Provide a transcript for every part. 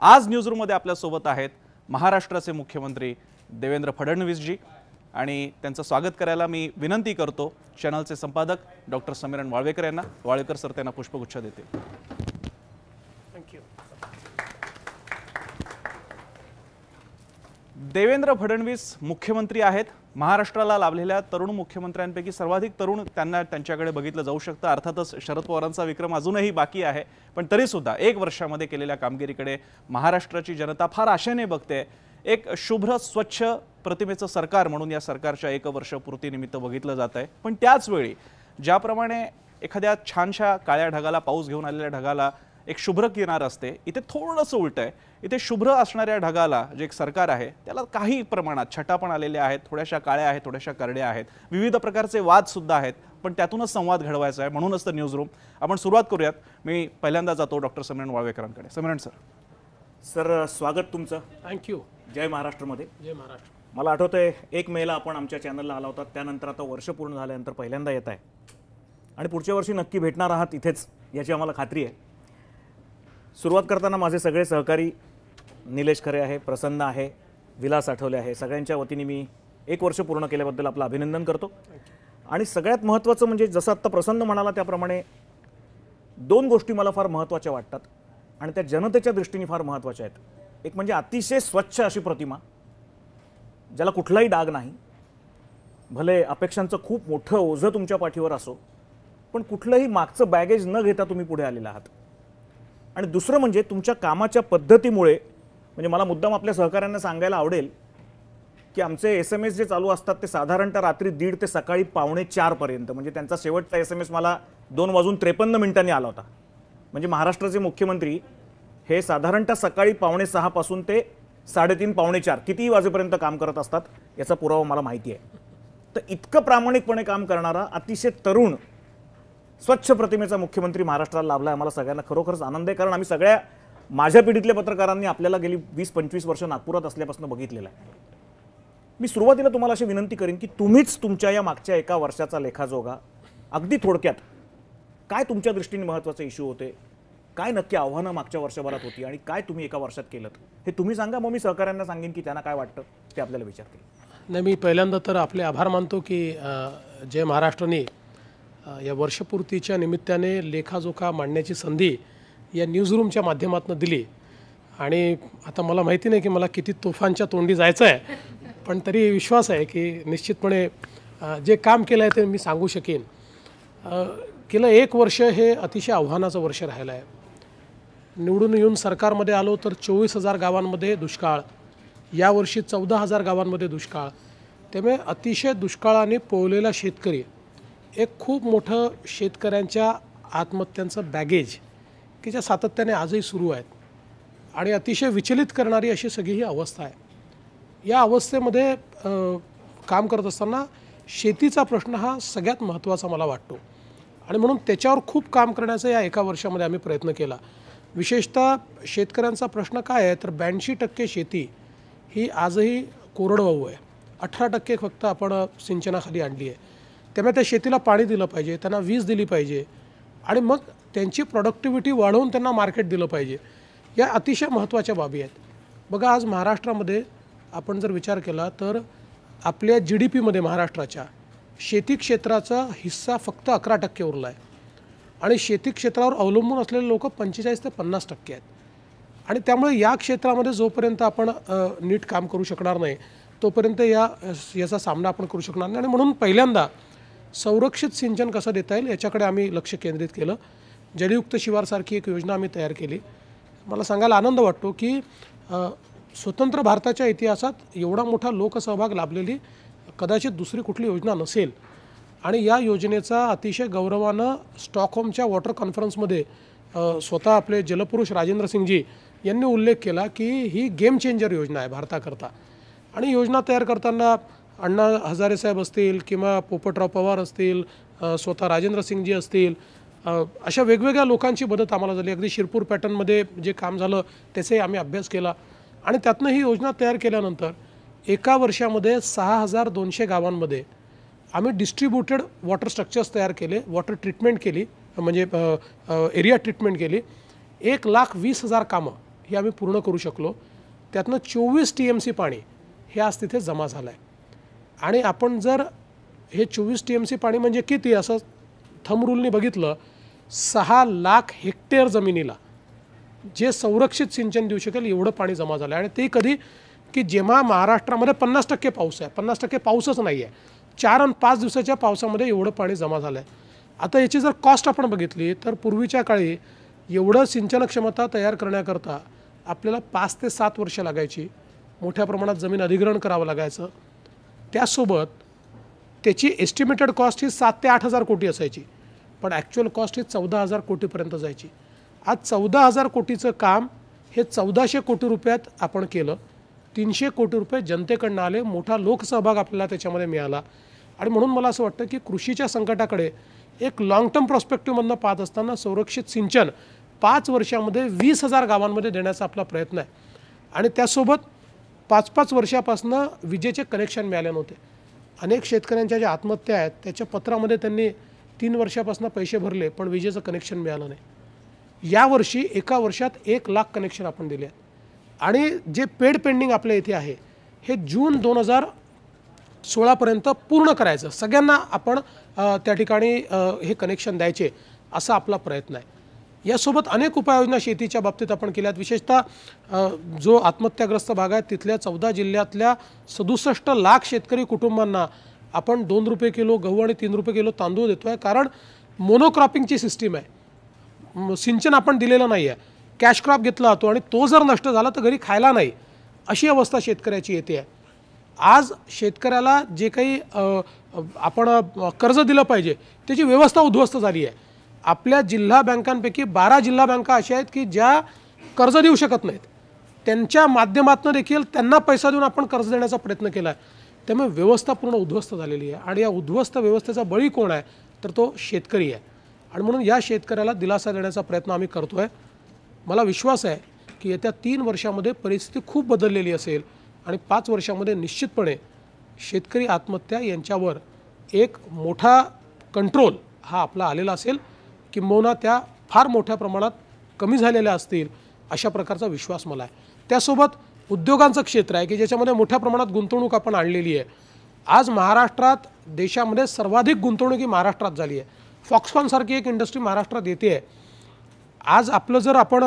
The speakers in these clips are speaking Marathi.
आज न्यूजरूममध्ये आपल्यासोबत आहेत महाराष्ट्राचे मुख्यमंत्री देवेंद्र फडणवीसजी आणि त्यांचं स्वागत करायला मी विनंती करतो चॅनलचे संपादक डॉक्टर समीरण वाळवेकर यांना। वाळवेकर सर त्यांना पुष्पगुच्छ देतील। थँक्यू। देवेंद्र फडणवीस मुख्यमंत्री आहेत। महाराष्ट्राला लाभलेल्या तरुण मुख्यमंत्र्यांपैकी सर्वाधिक तरुण त्यांच्याकडे बघितलं जाऊ शकतं। अर्थातच शरद पवारांचा विक्रम अजूनही बाकी आहे, पण तरी सुद्धा एक वर्षामध्ये केलेल्या कामगिरीकडे महाराष्ट्राची जनता फार आशेने बघते। एक शुभ्र स्वच्छ प्रतिमेचं सरकार म्हणून या सरकारच्या एक वर्ष पूर्तीनिमित्त बघितलं जात आहे। पण त्याच वेळी ज्याप्रमाणे एखाद्या छानशा काळ्या ढगाला पाऊस घेऊन आलेल्या ढगाला एक शुभ्र किनार असते, इथे थोडंसं उलट आहे। इथे शुभ्र असणाऱ्या ढगाला जे एक सरकार आहे त्याला काही प्रमाणात छटा पण आलेले आहेत, थोड्याशा काळ्या आहेत, थोड्याशा करड्या आहेत, विविध प्रकारचे वाद सुद्धा आहेत, पण त्यातूनच संवाद घडवायचा आहे। म्हणूनच तर न्यूजरूम आपण सुरुवात करूयात। मी पहिल्यांदा जातो डॉक्टर समीरण वाळवेकरांकडे। समीरण सर स्वागत तुमचं। थँक्यू। जय महाराष्ट्रमध्ये। जय महाराष्ट्र। मला आठवतंय 1 मेला आपण आमच्या चॅनलला आला होता, त्यानंतर आता वर्ष पूर्ण झाल्यानंतर पहिल्यांदा येत आहे आणि पुढच्या वर्षी नक्की भेटणार आहात इथेच याची आम्हाला खात्री आहे। सुरुवात करताना माझे सगळे सहकारी निलेश खरे आहे, प्रसन्न आहे, विलास आठवले आहे, सगळ्यांच्या वतीने मी 1 वर्ष पूर्ण केल्याबद्दल आपलं अभिनंदन करतो। आणि सगळ्यात महत्त्वाचं म्हणजे जसं आत्ता प्रसन्न म्हणाला त्याप्रमाणे 2 गोष्टी मला फार महत्त्वाच्या वाटतात आणि त्या जनतेच्या दृष्टीने फार महत्त्वाच्या आहेत। एक म्हणजे अतिशय स्वच्छ अशी प्रतिमा, ज्याला कुठलाही डाग नाही, भले अपेक्षांचं खूप मोठं ओझं तुमच्या पाठीवर असो, पण कुठलंही मागचं बॅगेज न घेता तुम्ही पुढे आलेला आहात। आणि दुसरं म्हणजे तुमच्या कामाच्या पद्धतीमुळे, म्हणजे मला मुद्दाम आपल्या सहकाऱ्यांना सांगायला आवडेल की आमचे SMS जे चालू असतात ते साधारणतः रात्री 1:30 ते सकाळी 3:45 पर्यंत, म्हणजे त्यांचा शेवटचा SMS मला 2:53 आला होता। म्हणजे महाराष्ट्राचे मुख्यमंत्री हे साधारणतः सकाळी 5:45 पासून ते 3:30 4:15 कितीही वाजेपर्यंत काम करत असतात, याचा पुरावा मला माहिती आहे। तर इतकं प्रामाणिकपणे काम करणारा अतिशय तरुण स्वच्छ प्रतिमेचा मुख्यमंत्री महाराष्ट्राला लाभला आहे। आम्हाला सगळ्यांना खरोखरच आनंद आहे, कारण आम्ही सगळ्या माझ्या पिढीतल्या पत्रकारांनी आपल्याला गेली 20-25 वर्ष नागपुरात असल्यापासून बघितलेलं आहे। मी सुरुवातीला तुम्हाला अशी विनंती करीन की तुम्हीच तुमच्या या मागच्या 1 वर्षाचा लेखाजोगा अगदी थोडक्यात, काय तुमच्या दृष्टीने महत्त्वाचे इश्यू होते, काय नक्की आव्हानं मागच्या वर्षभरात होती आणि काय तुम्ही 1 वर्षात केलं, हे तुम्ही सांगा। मग मी सहकाऱ्यांना सांगेन की त्यांना काय वाटतं ते आपल्याला विचारतील। नाही, मी पहिल्यांदा तर आपले आभार मानतो की जय महाराष्ट्राने या वर्षपूर्तीच्या निमित्ताने लेखाजोखा मांडण्याची संधी या न्यूजरूमच्या माध्यमातून दिली। आणि आता मला माहिती नाही की मला किती तुफानच्या तोंडी जायचं आहे, पण तरी विश्वास आहे की निश्चितपणे जे काम केलं आहे ते मी सांगू शकेन। गेलं 1 वर्ष हे अतिशय आव्हानाचं वर्ष राहिलं आहे। निवडून येऊन सरकारमध्ये आलो तर 24,000 गावांमध्ये दुष्काळ, यावर्षी 14,000 गावांमध्ये दुष्काळ। त्यामुळे अतिशय दुष्काळाने पोवलेला शेतकरी, एक खूप मोठं शेतकऱ्यांच्या आत्महत्यांचं बॅगेज की ज्या सातत्याने आजही सुरू आहेत आणि अतिशय विचलित करणारी अशी सगळी ही अवस्था आहे। या अवस्थेमध्ये काम करत असताना शेतीचा प्रश्न हा सगळ्यात महत्त्वाचा मला वाटतो आणि म्हणून त्याच्यावर खूप काम करण्याचा या 1 वर्षामध्ये आम्ही प्रयत्न केला। विशेषतः शेतकऱ्यांचा प्रश्न काय आहे तर 82% शेती ही आजही कोरडवाहू आहे, 18% फक्त आपण सिंचनाखाली आणली आहे। त्यामुळे त्या शेतीला पाणी दिलं पाहिजे, त्यांना वीज दिली पाहिजे आणि मग त्यांची प्रोडक्टिव्हिटी वाढवून त्यांना मार्केट दिलं पाहिजे। या अतिशय महत्त्वाच्या बाबी आहेत। बघा, आज महाराष्ट्रामध्ये आपण जर विचार केला तर आपल्या GDPमध्ये महाराष्ट्राच्या शेती क्षेत्राचा हिस्सा फक्त 11% उरला आहे आणि शेती क्षेत्रावर अवलंबून असलेले लोक 45 ते 50% आहेत। आणि त्यामुळे या क्षेत्रामध्ये जोपर्यंत आपण नीट काम करू शकणार नाही तोपर्यंत याचा सामना आपण करू शकणार नाही। आणि म्हणून पहिल्यांदा संरक्षित सिंचन कसं देता येईल याच्याकडे आम्ही लक्ष केंद्रित केलं। जलयुक्त शिवारसारखी एक योजना आम्ही तयार केली। मला सांगायला आनंद वाटतो की स्वतंत्र भारताच्या इतिहासात एवढा मोठा लोकसहभाग लाभलेली कदाचित दुसरी कुठली योजना नसेल। आणि या योजनेचा अतिशय गौरवानं स्टॉकहोमच्या वॉटर कॉन्फरन्समध्ये स्वतः आपले जलपुरुष राजेंद्र सिंगजी यांनी उल्लेख केला की ही गेम चेंजर योजना आहे भारताकरता। आणि योजना तयार करताना अण्णा हजारे साहेब असतील किंवा पोपटराव पवार असतील, स्वतः राजेंद्र सिंगजी असतील, अशा वेगवेगळ्या लोकांची मदत आम्हाला झाली। अगदी शिरपूर पॅटर्नमध्ये जे काम झालं त्याचाही आम्ही अभ्यास केला आणि त्यातनं ही योजना तयार केल्यानंतर 1 वर्षामध्ये 6,200 गावांमध्ये आम्ही डिस्ट्रीब्युटेड वॉटर स्ट्रक्चर्स तयार केले, वॉटर ट्रीटमेंट केली, म्हणजे एरिया ट्रीटमेंट केली। 1,20,000 कामं हे आम्ही पूर्ण करू शकलो. त्यातनं 24 TMC पाणी हे आज तिथे जमा झालं आहे. आणि आपण जर हे 24 TMC पाणी म्हणजे किती असं थंब रूलनी बघितलं, 6 लाख हेक्टर जमिनीला जे संरक्षित सिंचन देऊ शकेल एवढं पाणी जमा झालं आहे. आणि ते कधी की जेव्हा महाराष्ट्रामध्ये 50% पाऊस आहे, 50% पाऊसच नाही आहे, 4 आणि 5 दिवसाच्या पावसामध्ये एवढं पाणी जमा झालं आहे. आता याची जर कॉस्ट आपण बघितली तर पूर्वीच्या काळी एवढं सिंचन क्षमता तयार करण्याकरता आपल्याला 5 ते 7 वर्ष लागायची. मोठ्या प्रमाणात जमीन अधिग्रहण करावं लागायचं. त्यासोबत त्याची एस्टिमेटेड कॉस्ट ही 7 ते 8 हजार कोटी असायची, पण ॲक्च्युअल कॉस्ट ही 14,000 कोटीपर्यंत जायची. आज 14,000 कोटीचं काम हे 1,400 कोटी रुपयात आपण केलं. 300 कोटी रुपये जनतेकडनं आले, मोठा लोकसहभाग आपल्याला त्याच्यामध्ये मिळाला. आणि म्हणून मला असं वाटतं की कृषीच्या संकटाकडे एक लॉंग टर्म प्रॉस्पेक्टिव्हमधनं पाहत असताना संरक्षित सिंचन 5 वर्षामध्ये 20,000 गावांमध्ये देण्याचा आपला प्रयत्न आहे. आणि त्यासोबत 5-5 वर्षापासून विजेचे कनेक्शन मिळाले नव्हते. अनेक शेतकऱ्यांच्या ज्या आत्महत्या आहेत त्याच्या पत्रामध्ये त्यांनी 3 वर्षापासून पैसे भरले पण विजेचं कनेक्शन मिळालं नाही. यावर्षी एका वर्षात 1 लाख कनेक्शन आपण दिले आहेत. आणि जे पेड पेंडिंग आपल्या इथे आहे हे जून 2016पर्यंत पूर्ण करायचं, सगळ्यांना आपण त्या ठिकाणी हे कनेक्शन द्यायचे असा आपला प्रयत्न आहे. यासोबत अनेक उपाययोजना शेतीच्या बाबतीत आपण केल्यात. विशेषतः जो आत्महत्याग्रस्त भाग आहे तिथल्या 14 जिल्ह्यातल्या 67 लाख शेतकरी कुटुंबांना आपण 2 रुपये किलो गहू आणि 3 रुपये किलो तांदूळ देतो आहे. कारण मोनोक्रॉपिंगची सिस्टीम आहे, सिंचन आपण दिलेलं नाही आहे. कॅश क्रॉप घेतला जातो आणि तो जर नष्ट झाला तर घरी खायला नाही, अशी अवस्था शेतकऱ्याची येते आहे. आज शेतकऱ्याला जे काही आपण कर्ज दिलं पाहिजे त्याची व्यवस्था उद्ध्वस्त झाली आहे. आपल्या जिल्हा बँकांपैकी 12 जिल्हा बँका अशा आहेत की ज्या कर्ज देऊ शकत नाहीत. त्यांच्या माध्यमातून देखील त्यांना पैसा देऊन आपण कर्ज देण्याचा प्रयत्न केला आहे. त्यामुळे व्यवस्था पूर्ण उद्ध्वस्त झालेली आहे. आणि या उद्ध्वस्त व्यवस्थेचा बळी कोण आहे तर तो शेतकरी आहे. आणि म्हणून या शेतकऱ्याला दिलासा देण्याचा प्रयत्न आम्ही करतो आहे. मला विश्वास आहे की येत्या 3 वर्षामध्ये परिस्थिती खूप बदललेली असेल आणि 5 वर्षामध्ये निश्चितपणे शेतकरी आत्महत्या यांच्यावर एक मोठा कंट्रोल हा आपला आलेला असेल, किंबहुना त्या फार मोठ्या प्रमाणात कमी झालेल्या असतील अशा प्रकारचा विश्वास मला आहे. त्यासोबत उद्योगांचं क्षेत्र आहे की ज्याच्यामध्ये मोठ्या प्रमाणात गुंतवणूक आपण आणलेली आहे. आज महाराष्ट्रात देशामध्ये सर्वाधिक गुंतवणूक ही महाराष्ट्रात झाली आहे. फॉक्सकॉनसारखी एक इंडस्ट्री महाराष्ट्रात येते आहे. आज आपलं जर आपण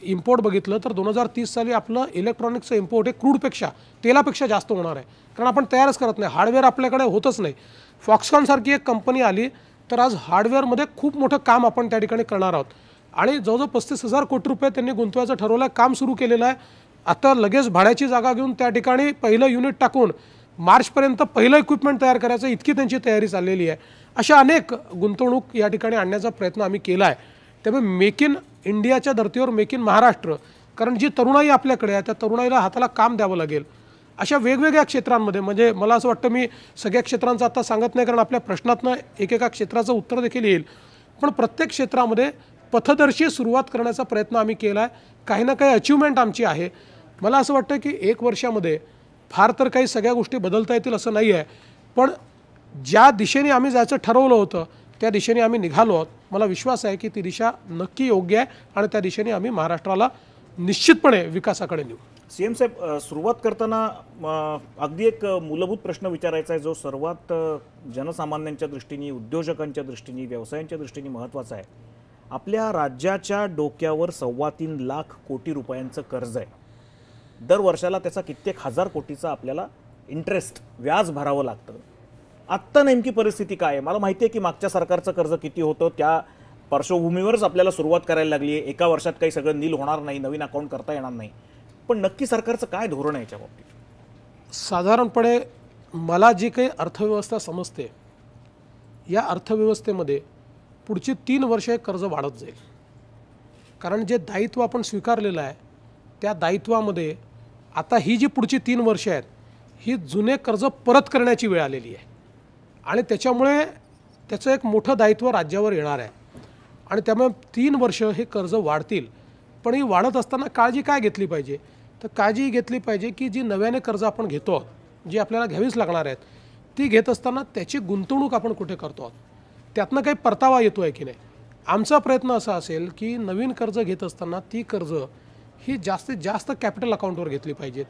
इम्पोर्ट बघितलं तर 2030 साली आपलं इलेक्ट्रॉनिक्सचं इम्पोर्ट हे क्रूडपेक्षा तेलापेक्षा जास्त होणार आहे. कारण आपण तयारच करत नाही, हार्डवेअर आपल्याकडे होतच नाही. फॉक्सकॉनसारखी एक कंपनी आली तर आज हार्डवेअरमध्ये खूप मोठं काम आपण त्या ठिकाणी करणार आहोत. आणि जवळजवळ 35,000 कोटी रुपये त्यांनी गुंतवायचं ठरवलं आहे, काम सुरू केलेलं आहे. आता लगेच भाड्याची जागा घेऊन त्या ठिकाणी पहिलं युनिट टाकून मार्चपर्यंत पहिलं इक्विपमेंट तयार करायचं इतकी त्यांची तयारी चाललेली आहे. अशा अनेक गुंतवणूक या ठिकाणी आणण्याचा प्रयत्न आम्ही केला आहे. त्यामुळे मेक इन इंडियाच्या धर्तीवर मेक इन महाराष्ट्र, कारण जी तरुणाई आपल्याकडे आहे त्या तरुणाईला हाताला काम द्यावं लागेल. अशा वेगवेगळ्या क्षेत्रांमध्ये, म्हणजे मला असं वाटतं मी सगळ्या क्षेत्रांचं आता सांगत नाही कारण आपल्या प्रश्नातनं एकेका क्षेत्राचं उत्तर देखील येईल, पण प्रत्येक क्षेत्रामध्ये पथदर्शी सुरुवात करण्याचा प्रयत्न आम्ही केला आहे. काही ना काही अचिव्हमेंट आमची आहे. मला असं वाटतं की 1 वर्षामध्ये फार तर काही सगळ्या गोष्टी बदलता येतील असं नाही आहे, पण ज्या दिशेने आम्ही जायचं ठरवलं होतं त्या दिशेने आम्ही निघालो आहोत. मला विश्वास आहे की ती दिशा नक्की योग्य आहे आणि त्या दिशेने आम्ही महाराष्ट्राला निश्चितपणे विकासाकडे नेऊ. CM साहेब, सुरुवात करताना अगदी एक मूलभूत प्रश्न विचारायचा आहे जो सर्वात जनसामान्यांच्या दृष्टीने, उद्योजकांच्या दृष्टीने, व्यवसायांच्या दृष्टीने महत्त्वाचा आहे. आपल्या राज्याच्या डोक्यावर 3.25 लाख कोटी रुपयांचं कर्ज आहे. दर वर्षाला त्याचा कित्येक हजार कोटीचा आपल्याला इंटरेस्ट, व्याज भरावं लागतं. आत्ता नेमकी परिस्थिती काय आहे? मला माहिती आहे की मागच्या सरकारचं कर्ज किती होतं, त्या पार्श्वभूमीवरच आपल्याला सुरुवात करायला लागली आहे. एका वर्षात काही सगळं नील होणार नाही, नवीन अकाउंट करता येणार नाही. पण नक्की सरकारचं काय धोरण आहे याच्या बाबतीत? साधारणपणे मला जी काही अर्थव्यवस्था समजते, या अर्थव्यवस्थेमध्ये पुढची 3 वर्ष हे कर्ज वाढत जाईल. कारण जे दायित्व आपण स्वीकारलेलं आहे त्या दायित्वामध्ये आता ही जी पुढची 3 वर्ष आहेत ही जुने कर्ज परत करण्याची वेळ आलेली आहे. आणि त्याच्यामुळे त्याचं एक मोठं दायित्व राज्यावर येणार आहे. आणि त्यामुळे 3 वर्ष हे कर्ज वाढतील. पण ही वाढत असताना काळजी काय घेतली पाहिजे तर काळजी घेतली पाहिजे की जी नव्याने कर्ज आपण घेतो आहोत, जी आपल्याला घ्यावीच लागणार आहेत, ती घेत असताना त्याची गुंतवणूक आपण कुठे करतो आहोत, त्यातनं काही परतावा येतो आहे की नाही. आमचा प्रयत्न असा असेल की नवीन कर्ज घेत असताना ती कर्ज ही जास्तीत जास्त कॅपिटल अकाउंटवर घेतली पाहिजेत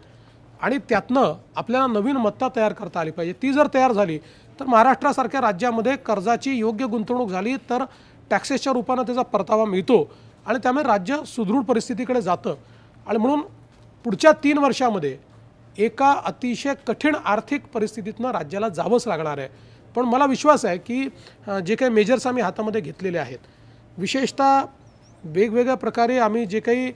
आणि त्यातनं आपल्याला नवीन मत्ता तयार करता आली पाहिजे. ती जर तयार झाली तर महाराष्ट्रासारख्या राज्यामध्ये कर्जाची योग्य गुंतवणूक झाली तर टॅक्सेसच्या रूपानं त्याचा परतावा मिळतो आणि त्यामुळे राज्य सुदृढ परिस्थितीकडे जातं. आणि म्हणून पुढच्या 3 वर्षामध्ये एका अतिशय कठीण आर्थिक परिस्थितीतनं राज्याला जावंच लागणार आहे. पण मला विश्वास आहे की जे काही मेजर्स आम्ही हातामध्ये घेतलेले आहेत, विशेषतः वेगवेगळ्या प्रकारे आम्ही जे काही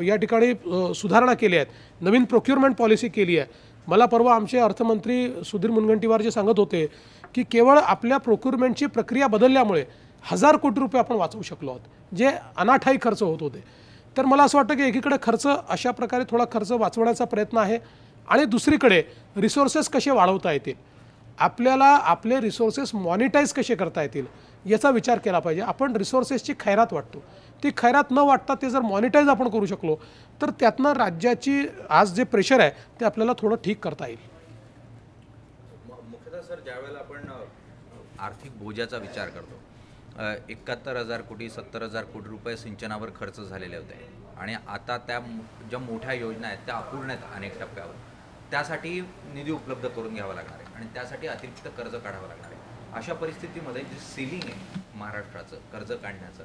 या ठिकाणी सुधारणा केल्या आहेत, नवीन प्रोक्युरमेंट पॉलिसी केली आहे. मला परवा आमचे अर्थमंत्री सुधीर मुनगंटीवार जे सांगत होते की केवळ आपल्या प्रोक्युरमेंटची प्रक्रिया बदलल्यामुळे 1000 कोटी रुपये आपण वाचवू शकलो आहोत, जे अनाठायी खर्च होत होते. तर मला असं वाटतं की एकीकडे खर्च अशा प्रकारे थोडा खर्च वाचवण्याचा प्रयत्न आहे आणि दुसरीकडे रिसोर्सेस कसे वाढवता येतील, आपल्याला आपले रिसोर्सेस मॉनिटाईज कसे करता येतील याचा विचार केला पाहिजे. आपण रिसोर्सेसची खैरात वाटतो, ती खैरात न वाटता ते जर मॉनिटाईज आपण करू शकलो तर त्यातनं राज्याची आज जे प्रेशर आहे ते आपल्याला थोडं ठीक करता येईल. मुख्यतः सर, ज्यावेळेला आपण आर्थिक बोजाचा विचार करतो, 71,000 कोटी 70,000 कोटी रुपये सिंचनावर खर्च झालेले होते आणि आता त्या ज्या मोठ्या योजना आहेत त्या अपूर्ण आहेत अनेक टप्प्यावर. त्यासाठी निधी उपलब्ध करून घ्यावा लागणार आहे आणि त्यासाठी अतिरिक्त कर्ज काढावं लागणार आहे. अशा परिस्थितीमध्ये जी सिलिंग आहे महाराष्ट्राचं कर्ज काढण्याचं,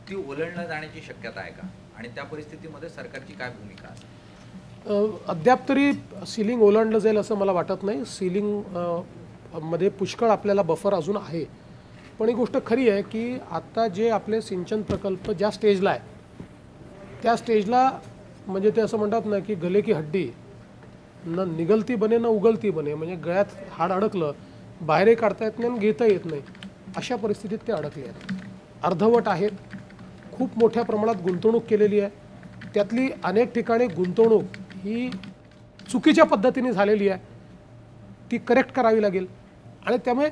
ती ओलांडलं जाण्याची शक्यता आहे का आणि त्या परिस्थितीमध्ये सरकारची काय भूमिका आहे? अद्याप तरी सिलिंग ओलांडलं जाईल असं मला वाटत नाही. सिलिंग मध्ये पुष्कळ आपल्याला बफर अजून आहे. पण ही गोष्ट खरी आहे की आता जे आपले सिंचन प्रकल्प ज्या स्टेजला आहे त्या स्टेजला म्हणजे ते असं म्हणतात ना की गले की हड्डी न निगलती बने न उगलती बने, म्हणजे गळ्यात हाड अडकलं, बाहेरही काढता येत नाही आणि घेता येत नाही, अशा परिस्थितीत ते अडकले आहेत. अर्धवट आहेत. खूप मोठ्या प्रमाणात गुंतवणूक केलेली आहे. त्यातली अनेक ठिकाणी गुंतवणूक ही चुकीच्या पद्धतीने झालेली आहे, ती करेक्ट करावी लागेल. आणि त्यामुळे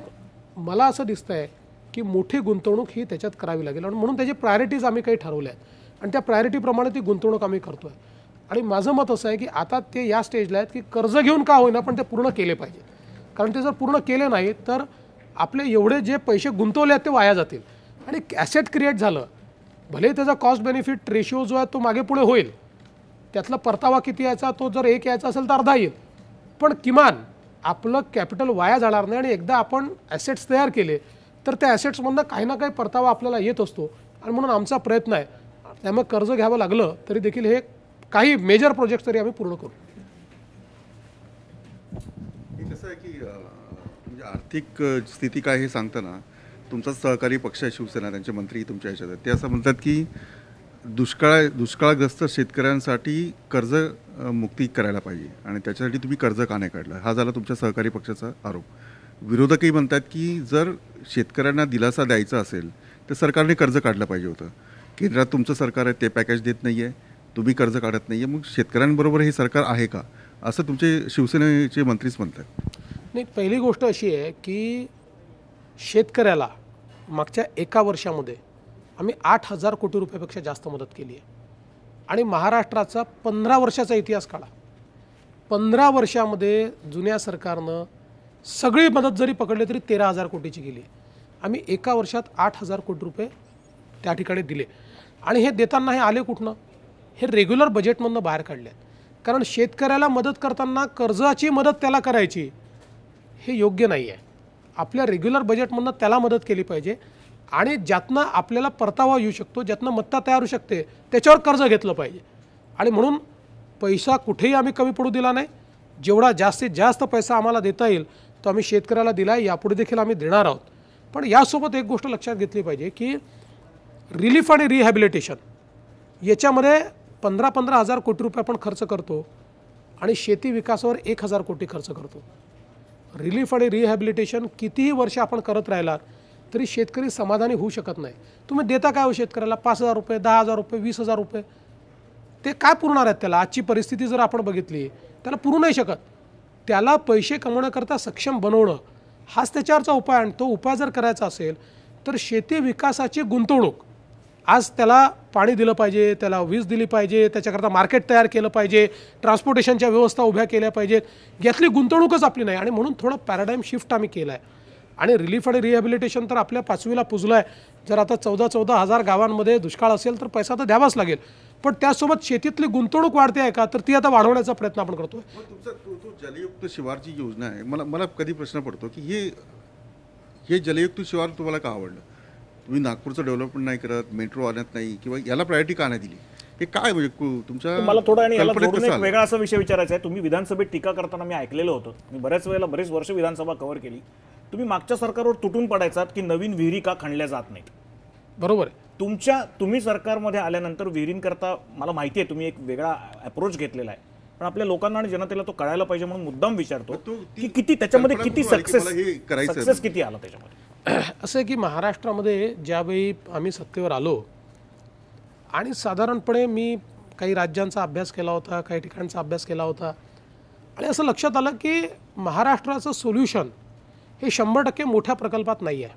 मला असं दिसतं आहे की मोठी गुंतवणूक ही त्याच्यात करावी लागेल आणि म्हणून त्याची प्रायोरिटीज आम्ही काही ठरवल्या आहेत आणि त्या प्रायोरिटीप्रमाणे ती गुंतवणूक आम्ही करतो आहे. आणि माझं मत असं आहे की आता ते या स्टेजला आहेत की कर्ज घेऊन का होईना पण ते पूर्ण केले पाहिजे. कारण ते जर पूर्ण केले नाही तर आपले एवढे जे पैसे गुंतवले आहेत ते वाया जातील आणि ॲसेट क्रिएट झालं, भले त्याचा कॉस्ट बेनिफिट रेशिओ जो आहे तो मागे पुढे होईल, त्यातला परतावा किती यायचा तो जर 1 यायचा असेल तर अर्धा येईल, पण किमान आपलं कॅपिटल वाया जाणार नाही. आणि एकदा आपण ॲसेट्स तयार केले तर त्या ॲसेट्समधनं काही ना काही परतावा आपल्याला येत असतो आणि म्हणून आमचा प्रयत्न आहे. त्यामुळे कर्ज घ्यावं लागलं तरी देखील हे काही मेजर प्रोजेक्ट तरी आम्ही पूर्ण करू. कसं आहे की म्हणजे आर्थिक स्थिती काय हे सांगताना तुमचा सहकारी पक्ष आहे शिवसेना, त्यांचे मंत्री तुमच्या ह्याच्यात आहेत, ते असं म्हणतात की दुष्काळग्रस्त शेतकऱ्यांसाठी कर्ज मुक्ती करायला पाहिजे आणि त्याच्यासाठी तुम्ही कर्ज का नाही काढलं, हा झाला तुमच्या सहकारी पक्षाचा आरोप. विरोधकही म्हणतात की जर शेतकऱ्यांना दिलासा द्यायचा असेल तर सरकारने कर्ज काढलं पाहिजे होतं. केंद्रात तुमचं सरकार आहे, ते पॅकेज देत नाही आहे, तुम्ही कर्ज काढत नाही आहे, मग शेतकऱ्यांबरोबर हे सरकार आहे का, असं तुमचे शिवसेनेचे मंत्रीच म्हणतात. नाही, पहिली गोष्ट अशी आहे की शेतकऱ्याला मागच्या 1 वर्षामध्ये आम्ही 8,000 कोटी रुपयापेक्षा जास्त मदत केली आहे. आणि महाराष्ट्राचा 15 वर्षाचा इतिहास काढा, 15 वर्षामध्ये जुन्या सरकारनं सगळी मदत जरी पकडली तरी 13,000 कोटीची गेली. आम्ही 1 वर्षात 8,000 कोटी रुपये त्या ठिकाणी दिले. आणि हे देताना हे आले कुठनं, हे रेग्युलर बजेटमधनं बाहेर काढले आहेत. कारण शेतकऱ्याला मदत करताना कर्जाची मदत त्याला करायची हे योग्य नाही आहे. आपल्या रेग्युलर बजेटमधनं त्याला मदत केली पाहिजे आणि ज्यातनं आपल्याला परतावा येऊ शकतो, ज्यातनं मत्ता तयार होऊ शकते त्याच्यावर कर्ज घेतलं पाहिजे. आणि म्हणून पैसा कुठेही आम्ही कमी पडू दिला नाही. जेवढा जास्तीत जास्त पैसा आम्हाला देता येईल तो आम्ही शेतकऱ्याला दिला आहे, यापुढे देखील आम्ही देणार आहोत. पण यासोबत एक गोष्ट लक्षात घेतली पाहिजे की रिलीफ आणि रिहॅबिलिटेशन याच्यामध्ये 15,000 कोटी रुपये आपण खर्च करतो आणि शेती विकासावर 1,000 कोटी खर्च करतो. रिलीफ आणि रिहॅबिलिटेशन कितीही वर्ष आपण करत राहिलात तरी शेतकरी समाधानी होऊ शकत नाही. तुम्ही देता काय हो शेतकऱ्याला, 5,000 रुपये, 10,000 रुपये, 20,000 रुपये, ते काय पुरणार आहेत त्याला. आजची परिस्थिती जर आपण बघितली त्याला पुरू नाही शकत. त्याला पैसे कमवण्याकरता सक्षम बनवणं हाच त्याच्यावरचा उपाय. आणि तो उपाय जर करायचा असेल तर शेती विकासाची गुंतवणूक, आज त्याला पाणी दिलं पाहिजे, त्याला वीज दिली पाहिजे, त्याच्याकरता मार्केट तयार केलं पाहिजे, ट्रान्सपोर्टेशनच्या व्यवस्था उभ्या केल्या पाहिजेत, यातली गुंतवणूकच आपली नाही. आणि म्हणून थोडं पॅराडाईम शिफ्ट आम्ही केला आहे. आणि रिलीफ आणि रिहॅबिलिटेशन तर आपल्या 5वीला पुजलं आहे. जर आता 14,000 गावांमध्ये दुष्काळ असेल तर पैसा तर द्यावाच लागेल, पण त्यासोबत शेतीतली गुंतवणूक वाढते आहे का, तर ती आता वाढवण्याचा प्रयत्न आपण करतोय. मग तुमचा तो जलयुक्त शिवारची योजना आहे, मला कधी प्रश्न पडतो की हे जलयुक्त शिवार तुम्हाला का आवडलं? तुम्ही नागपूरचं डेव्हलपमेंट नाही करत, मेट्रो आणत नाही, किंवा याला प्रायोरिटी का नाही दिली? हे काय म्हणजे तुमच्या मला थोडं आणि याला कल्पनेत जोडून कसं एक आलं? वेगळा असा विषय विचारायचा आहे. तुम्ही विधानसभेत टीका करताना मी ऐकलेलं होतं, मी बरेच वर्ष विधानसभा कव्हर केली. तुम्ही मागच्या सरकारवर तुटून पडायचात की नवीन विहिरी का खणल्या जात नाहीत. बरोबर आहे. तुम्ही सरकारमध्ये आल्यानंतर विहिरींकरता मला माहिती आहे तुम्ही एक वेगळा अप्रोच घेतलेला आहे, पण आपल्या लोकांना आणि जनतेला तो कळायला पाहिजे म्हणून मुद्दाम विचारतो की किती त्याच्यामध्ये किती सक्सेस किती आला त्याच्यामध्ये. असं आहे की महाराष्ट्रामध्ये ज्यावेळी आम्ही सत्तेवर आलो आणि साधारणपणे मी काही राज्यांचा अभ्यास केला होता, काही ठिकाणचा अभ्यास केला होता, आणि असं लक्षात आलं की महाराष्ट्राचं सोल्युशन हे 100% मोठ्या प्रकल्पात नाही आहे.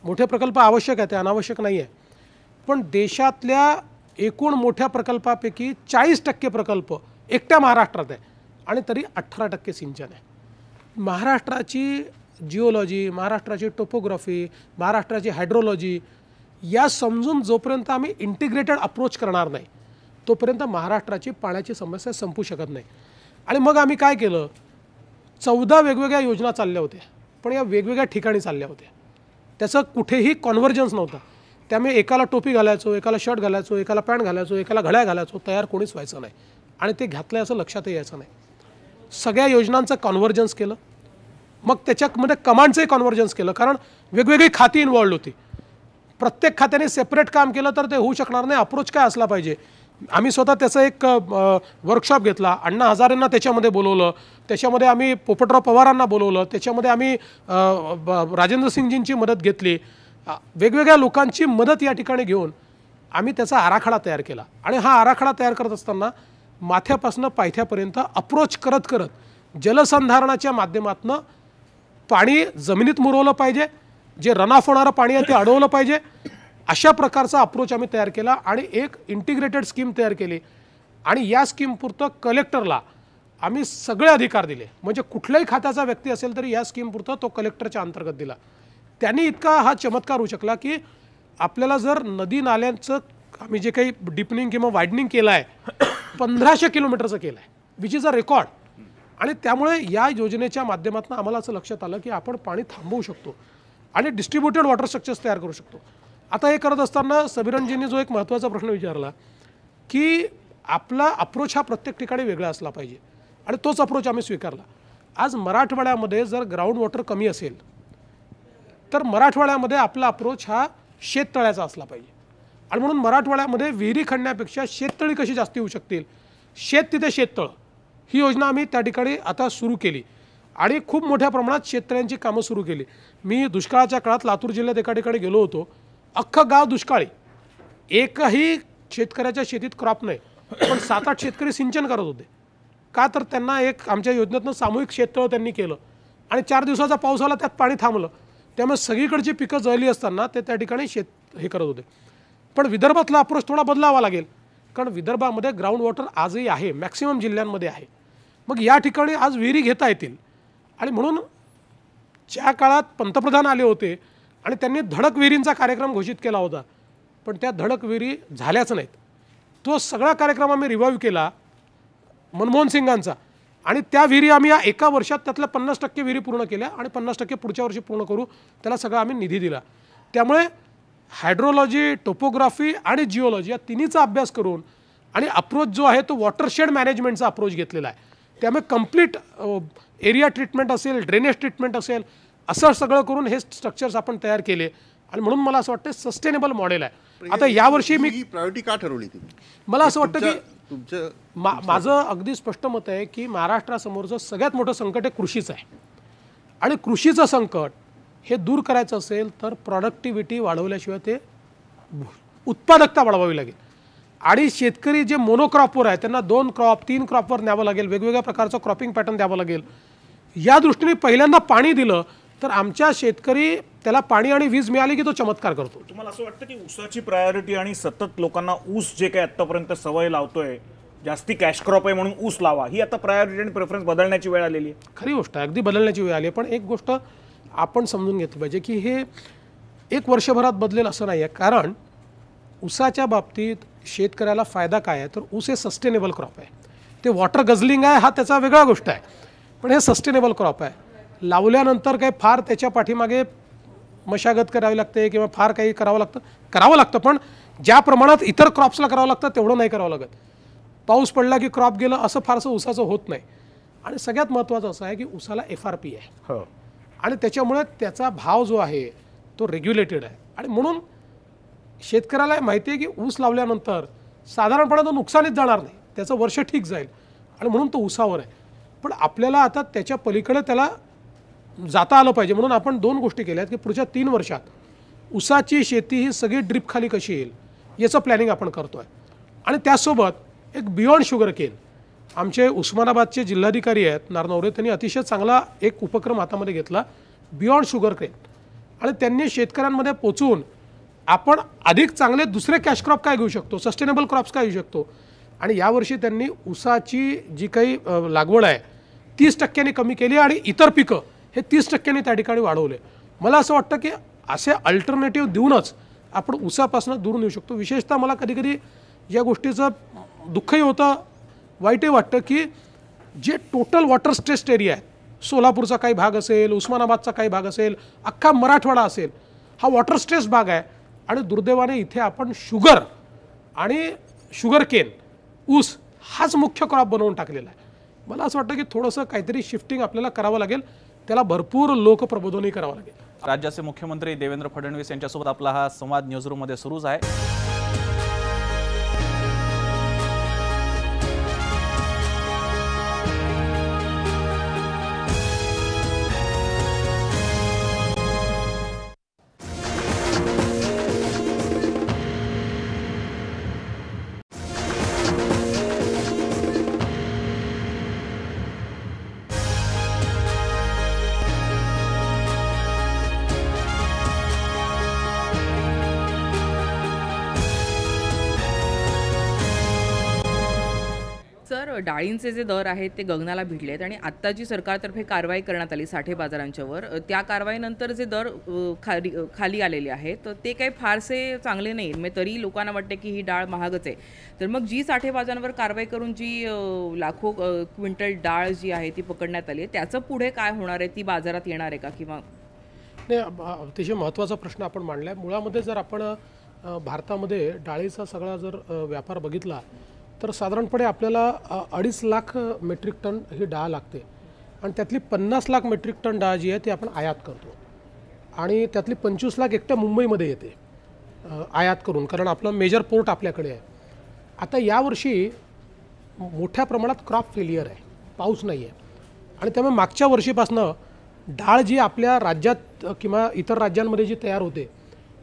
मोठे प्रकल्प आवश्यक आहे, ते अनावश्यक नाही आहे, पण देशातल्या एकूण मोठ्या प्रकल्पापैकी 40% प्रकल्प एकट्या महाराष्ट्रात आहे आणि तरी 18% सिंचन आहे. महाराष्ट्राची जिओलॉजी, महाराष्ट्राची टोपोग्राफी, महाराष्ट्राची हायड्रोलॉजी या समजून जोपर्यंत आम्ही इंटिग्रेटेड अप्रोच करणार नाही तोपर्यंत महाराष्ट्राची पाण्याची समस्या संपू शकत नाही. आणि मग आम्ही काय केलं, 14 वेगवेगळ्या योजना चालल्या होत्या, पण या वेगवेगळ्या ठिकाणी चालल्या होत्या, त्याचं कुठेही कॉन्व्हर्जन्स नव्हता. त्यामुळे एकाला टोपी घालायचो, एकाला शर्ट घालायचो, एकाला पॅन्ट घालायचो, एकाला घड्याळ घालायचो, तयार कोणीच व्हायचं नाही आणि ते घातलं असं लक्षातही यायचं नाही. सगळ्या योजनांचं कॉन्व्हर्जन्स केलं, मग त्याच्यामध्ये कमांडचंही कॉन्व्हर्जन्स केलं, कारण वेगवेगळी खाती इन्वॉल्ड होती. प्रत्येक खात्याने सेपरेट काम केलं तर ते होऊ शकणार नाही. अप्रोच काय असला पाहिजे. आम्ही स्वतः त्याचं एक वर्कशॉप घेतला, अण्णा हजारेंना त्याच्यामध्ये बोलवलं, त्याच्यामध्ये आम्ही पोपटराव पवारांना बोलवलं, त्याच्यामध्ये आम्ही राजेंद्र सिंगजींची मदत घेतली, वेगवेगळ्या लोकांची मदत या ठिकाणी घेऊन आम्ही त्याचा आराखडा तयार केला. आणि हा आराखडा तयार करत असताना माथ्यापासून पायथ्यापर्यंत अप्रोच करत करत जलसंधारणाच्या माध्यमातून पाणी जमिनीत मुरवलं पाहिजे, जे रन ऑफ होणारं पाणी आहे ते अडवलं पाहिजे, अशा प्रकारचा अप्रोच आम्ही तयार केला आणि एक इंटिग्रेटेड स्कीम तयार केली. आणि या स्कीमपुरतं कलेक्टरला आम्ही सगळे अधिकार दिले, म्हणजे कुठल्याही खात्याचा व्यक्ती असेल तरी या स्कीमपुरतं तो कलेक्टरच्या अंतर्गत दिला. त्यांनी इतका हा चमत्कार होऊ शकला की आपल्याला जर नदी नाल्यांचं आम्ही जे काही डिपनिंग किंवा वायडनिंग केलं आहे 1500 किलोमीटरचं केलं आहे, विच इज अ रेकॉर्ड. आणि त्यामुळे या योजनेच्या माध्यमातून आम्हाला असं लक्षात आलं की आपण पाणी थांबवू शकतो आणि डिस्ट्रीब्युटेड वॉटर स्ट्रक्चर्स तयार करू शकतो. आता हे करत असताना सबिरणजींनी जो एक महत्त्वाचा प्रश्न विचारला की आपला अप्रोच हा प्रत्येक ठिकाणी वेगळा असला पाहिजे, आणि तोच अप्रोच आम्ही स्वीकारला. आज मराठवाड्यामध्ये जर ग्राउंड वॉटर कमी असेल तर मराठवाड्यामध्ये आपला अप्रोच हा शेततळ्याचा असला पाहिजे. आणि म्हणून मराठवाड्यामध्ये विहिरी खणण्यापेक्षा शेततळी कशी जास्त होऊ शकतील, शेत तिथे शेततळं, ही योजना आम्ही त्या ठिकाणी आता सुरू केली आणि खूप मोठ्या प्रमाणात शेततळ्यांची कामं सुरू केली. मी दुष्काळाच्या काळात लातूर जिल्ह्यात एका ठिकाणी गेलो होतो, अख्खं गाव दुष्काळी, एकही शेतकऱ्याच्या शेतीत क्रॉप नाही, पण 7-8 शेतकरी सिंचन करत होते. का तर त्यांना एक आमच्या योजनेतनं सामूहिक शेततळं त्यांनी केलं आणि 4 दिवसाचा पाऊस आला, त्यात पाणी थांबलं, त्यामुळे सगळीकडची पिकं जळली असताना ते त्या ठिकाणी हे करत होते. पण विदर्भातला अप्रोच थोडा बदलावा लागेल, कारण विदर्भामध्ये ग्राउंड वॉटर आजही आहे, मॅक्सिमम जिल्ह्यांमध्ये आहे. मग या ठिकाणी आज विहिरी घेता येतील. आणि म्हणून ज्या काळात पंतप्रधान आले होते आणि त्यांनी धडक विहिरींचा कार्यक्रम घोषित केला होता, पण त्या धडक विहिरी झाल्याच नाहीत. तो सगळा कार्यक्रम आम्ही रिवाईव्ह केला मनमोहन सिंगांचा, आणि त्या विहिरी आम्ही या एका वर्षात त्यातल्या 50% विहिरी पूर्ण केल्या आणि 50% पुढच्या वर्षी पूर्ण करू, त्याला सगळा आम्ही निधी दिला. त्यामुळे हायड्रोलॉजी, टोपोग्राफी आणि जिओलॉजी या तिन्हीचा अभ्यास करून आणि अप्रोच जो आहे तो वॉटरशेड मॅनेजमेंटचा अप्रोच घेतलेला आहे. त्यामुळे कंप्लीट एरिया ट्रीटमेंट असेल, ड्रेनेज ट्रीटमेंट असेल, असं सगळं करून हे स्ट्रक्चर्स आपण तयार केले. आणि म्हणून मला असं वाटतं सस्टेनेबल मॉडेल आहे. आता यावर्षी मी प्रायोरिटी का ठरवली तुम्ही? मला असं वाटतं की तुमचं माझं अगदी स्पष्ट मत आहे की महाराष्ट्रासमोरचं सगळ्यात मोठं संकट हे कृषीचं आहे. आणि कृषीचं संकट हे दूर करायचं असेल तर प्रॉडक्टिव्हिटी वाढवल्याशिवाय ते उत्पादकता वाढवावी लागेल. आणि शेतकरी जे मोनोक्रॉपवर आहे त्यांना 2 क्रॉप 3 क्रॉपवर न्यावं लागेल, वेगवेगळ्या प्रकारचं क्रॉपिंग पॅटर्न द्यावं लागेल. या दृष्टीने पहिल्यांदा पाणी दिलं तर आमच्या शेतकरी त्याला पाणी आणि वीज मिळाली की तो चमत्कार करतो. तुम्हाला असं वाटतं की ऊसाची प्रायोरिटी आणि सतत लोकांना ऊस जे काही आतापर्यंत सवय लावतोय, जास्ती कॅश क्रॉप आहे म्हणून ऊस लावा, ही आता प्रायोरिटी आणि प्रेफरन्स बदलण्याची वेळ आलेली आहे? खरी गोष्ट आहे, अगदी बदलण्याची वेळ आली आहे. पण एक गोष्ट आपण समजून घेतलं पाहिजे की हे एक वर्षभरात बदलेल असं नाही आहे. कारण ऊसाच्या बाबतीत शेतकऱ्याला फायदा काय आहे, तर ऊस हे सस्टेनेबल क्रॉप आहे. ते वॉटर गझलिंग आहे हा त्याचा वेगळा गोष्ट आहे, पण हे सस्टेनेबल क्रॉप आहे. लावल्यानंतर काही फार त्याच्या पाठीमागे मशागत करावी लागते किंवा फार काही करावं लागतं, पण ज्या प्रमाणात इतर क्रॉप्सला करावं लागतं तेवढं नाही करावं लागत. पाऊस पडला की क्रॉप गेलं असं फारसं ऊसाचं होत नाही. आणि सगळ्यात महत्त्वाचं असं आहे की ऊसाला FRP आहे. हो. आणि त्याच्यामुळे त्याचा भाव जो आहे तो रेग्युलेटेड आहे. आणि म्हणून शेतकऱ्याला माहिती आहे की ऊस लावल्यानंतर साधारणपणे तो नुकसानीत जाणार नाही, त्याचं वर्ष ठीक जाईल आणि म्हणून तो ऊसावर आहे. पण आपल्याला आता त्याच्या पलीकडे त्याला जाता आलं पाहिजे. म्हणून आपण 2 गोष्टी केल्या आहेत की पुढच्या 3 वर्षात ऊसाची शेती ही सगळी ड्रीप खाली कशी येईल याचं प्लॅनिंग आपण करतो आहे. आणि त्यासोबत एक बियॉन्ड शुगर केन, आमचे उस्मानाबादचे जिल्हाधिकारी आहेत नारनवरे, त्यांनी अतिशय चांगला एक उपक्रम हातामध्ये घेतला, बियॉन्ड शुगर केन. आणि त्यांनी शेतकऱ्यांमध्ये पोचून आपण अधिक चांगले दुसरे कॅश क्रॉप काय घेऊ शकतो, सस्टेनेबल क्रॉप्स काय घेऊ शकतो. आणि यावर्षी त्यांनी ऊसाची जी काही लागवड आहे 30% कमी केली आणि इतर पिकं हे 30% त्या ठिकाणी वाढवले. मला असं वाटतं की असे अल्टरनेटिव्ह देऊनच आपण ऊसापासून दूर नेऊ शकतो. विशेषतः मला कधीकधी या गोष्टीचं दुःखही होतं, वाईटही वाटतं की जे टोटल वॉटर स्ट्रेस्ड एरिया आहे, सोलापूरचा काही भाग असेल, उस्मानाबादचा काही भाग असेल, अख्खा मराठवाडा असेल, हा वॉटर स्ट्रेस्ड भाग आहे. आणि दुर्दैवाने इथे आपण शुगर आणि शुगर केन, ऊस हाच मुख्य क्रॉप बनवून टाकलेला आहे. मला असं वाटतं की थोडंसं काहीतरी शिफ्टिंग आपल्याला करावं लागेल, त्याला भरपूर लोकप्रबोधनही करावं लागेल. राज्याचे मुख्यमंत्री देवेंद्र फडणवीस यांच्यासोबत आपला हा संवाद न्यूजरूममध्ये सुरूच आहे. सर, डाळींचे जे दर आहेत ते गगनाला भिडलेत आणि आत्ता जी सरकारतर्फे कारवाई करण्यात आली साठे बाजारांच्यावर, त्या कारवाईनंतर जे दर खाली आलेले आहेत तर ते काही फारसे चांगले नाही. मग तरी लोकांना वाटते की ही डाळ महागच आहे. तर मग जी साठे बाजारांवर कारवाई करून जी लाखो क्विंटल डाळ जी आहे ती पकडण्यात आली आहे, त्याचं पुढे काय होणार आहे? ती बाजारात येणार आहे का? किंवा नाही, अतिशय महत्त्वाचा प्रश्न आपण मांडला आहे. मुळामध्ये जर आपण भारतामध्ये डाळीचा सगळा जर व्यापार बघितला तर साधारणपणे आपल्याला 2.5 लाख मेट्रिक टन ही डाळ लागते. आणि त्यातली 50 लाख मेट्रिक टन डाळ जी आहे ती आपण आयात करतो. आणि त्यातली 25 लाख एकट्या मुंबईमध्ये येते आयात करून, कारण आपलं मेजर पोर्ट आपल्याकडे आहे. आता यावर्षी मोठ्या प्रमाणात क्रॉप फेलियर आहे, पाऊस नाही आहे. आणि त्यामुळे मागच्या वर्षीपासनं डाळ जी आपल्या राज्यात किंवा इतर राज्यांमध्ये जी तयार होते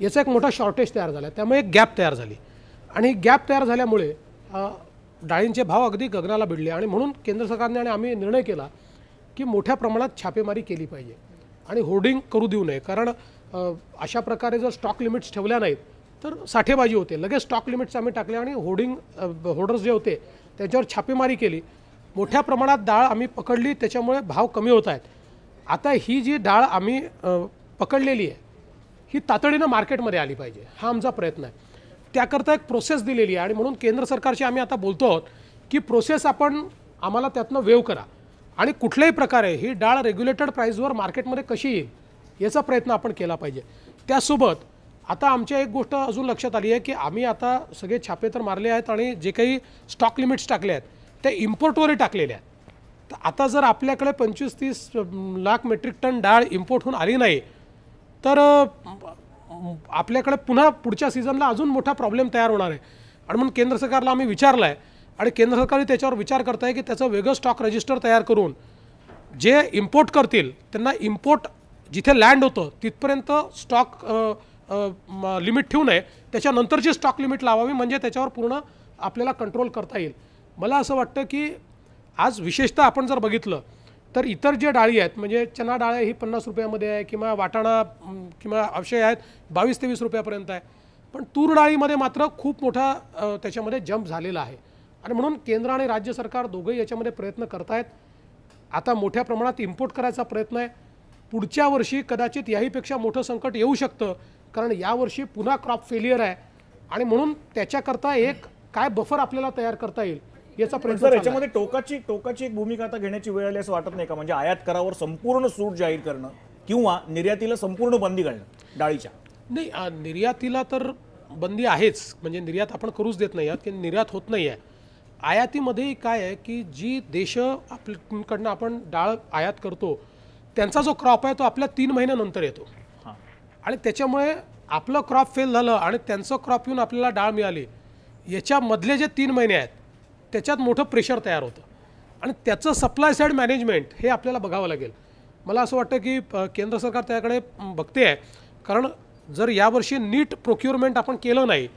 याचा एक मोठा शॉर्टेज तयार झाला. त्यामुळे एक गॅप तयार झाली. आणि गॅप तयार झाल्यामुळे डाळींचे भाव अगदी गगनाला भिडले. आणि म्हणून केंद्र सरकारने आणि आम्ही निर्णय केला की मोठ्या प्रमाणात छापेमारी केली पाहिजे आणि होर्डिंग करू देऊ नये. कारण अशा प्रकारे जर स्टॉक लिमिट्स ठेवल्या नाहीत तर साठेबाजी होते. लगेच स्टॉक लिमिट्स आम्ही टाकले आणि होर्डर्स जे होते त्याच्यावर छापेमारी केली. मोठ्या प्रमाणात डाळ आम्ही पकडली, त्याच्यामुळे भाव कमी होत आहेत. आता ही जी डाळ आम्ही पकडलेली आहे ही तातडीनं मार्केटमध्ये आली पाहिजे, हा आमचा प्रयत्न आहे. त्याकरता एक प्रोसेस दिलेली आहे. आणि म्हणून केंद्र सरकारशी आम्ही आता बोलतो आहोत की प्रोसेस आपण आम्हाला त्यातनं वेव करा आणि कुठल्याही प्रकारे ही डाळ रेग्युलेटेड प्राईसवर मार्केटमध्ये कशी येईल याचा प्रयत्न आपण केला पाहिजे. त्यासोबत आता आमच्या एक गोष्ट अजून लक्षात आली आहे की आम्ही आता सगळे छापे तर मारले आहेत आणि जे काही स्टॉक लिमिट्स टाकले आहेत ते इम्पोर्टवरही टाकलेले आहेत. तर आता जर आपल्याकडे 25-30 लाख मेट्रिक टन डाळ इम्पोर्ट होऊन आली नाही तर आपल्याकडे पुन्हा पुढच्या सीझनला अजून मोठा प्रॉब्लेम तयार होणार आहे. आणि म्हणून केंद्र सरकारला आम्ही विचारलं आहे आणि केंद्र सरकारही त्याच्यावर विचार करत आहे की त्याचं वेगळं स्टॉक रजिस्टर तयार करून जे इम्पोर्ट करतील त्यांना इम्पोर्ट जिथे लँड होतं तिथपर्यंत स्टॉक लिमिट ठेवू नये, त्याच्यानंतरची स्टॉक लिमिट लावावी, म्हणजे त्याच्यावर पूर्ण आपल्याला कंट्रोल करता येईल. मला असं वाटतं की आज विशेषतः आपण जर बघितलं तर इतर जे डाळी आहेत, म्हणजे चना डाळ ही 50 रुपयामध्ये आहे किंवा वाटाणा किंवा अवशय आहेत 22-23 रुपयापर्यंत आहे. पण तूर डाळीमध्ये मात्र खूप मोठा त्याच्यामध्ये जंप झालेला आहे. आणि म्हणून केंद्र आणि राज्य सरकार दोघंही याच्यामध्ये प्रयत्न करत आहेत. आता मोठ्या प्रमाणात इम्पोर्ट करायचा प्रयत्न आहे. पुढच्या वर्षी कदाचित याहीपेक्षा मोठं संकट येऊ शकतं, कारण यावर्षी पुन्हा क्रॉप फेलियर आहे आणि म्हणून त्याच्याकरता एक काय बफर आपल्याला तयार करता येईल याचा पण प्रयत्न सर चालला आहे. याच्यामध्ये टोकाची एक भूमिका आता घेण्याची वेळ आली असं वाटत नाही का? म्हणजे आयात करावर संपूर्ण सूट जाहीर करणं किंवा निर्यातीला संपूर्ण बंदी घालणं डाळीच्या. नाही, निर्यातीला तर बंदी आहेच, म्हणजे निर्यात आपण करूच देत नाही आहात की निर्यात होत नाही आहे. आयातीमध्ये काय आहे की जी देश आपल्याकडनं आपण डाळ आयात करतो त्यांचा जो क्रॉप आहे तो आपल्या 3 महिन्यानंतर येतो आणि त्याच्यामुळे आपलं क्रॉप फेल झालं आणि त्यांचं क्रॉप येऊन आपल्याला डाळ मिळाली, याच्यामधले जे 3 महिने आहेत त्याच्यात मोठं प्रेशर तयार होतं आणि त्याचं सप्लाय साईड मॅनेजमेंट हे आपल्याला बघावं लागेल. मला असं वाटतं की केंद्र सरकार त्याकडे बघते आहे, कारण जर यावर्षी नीट प्रोक्युरमेंट आपण केलं नाही,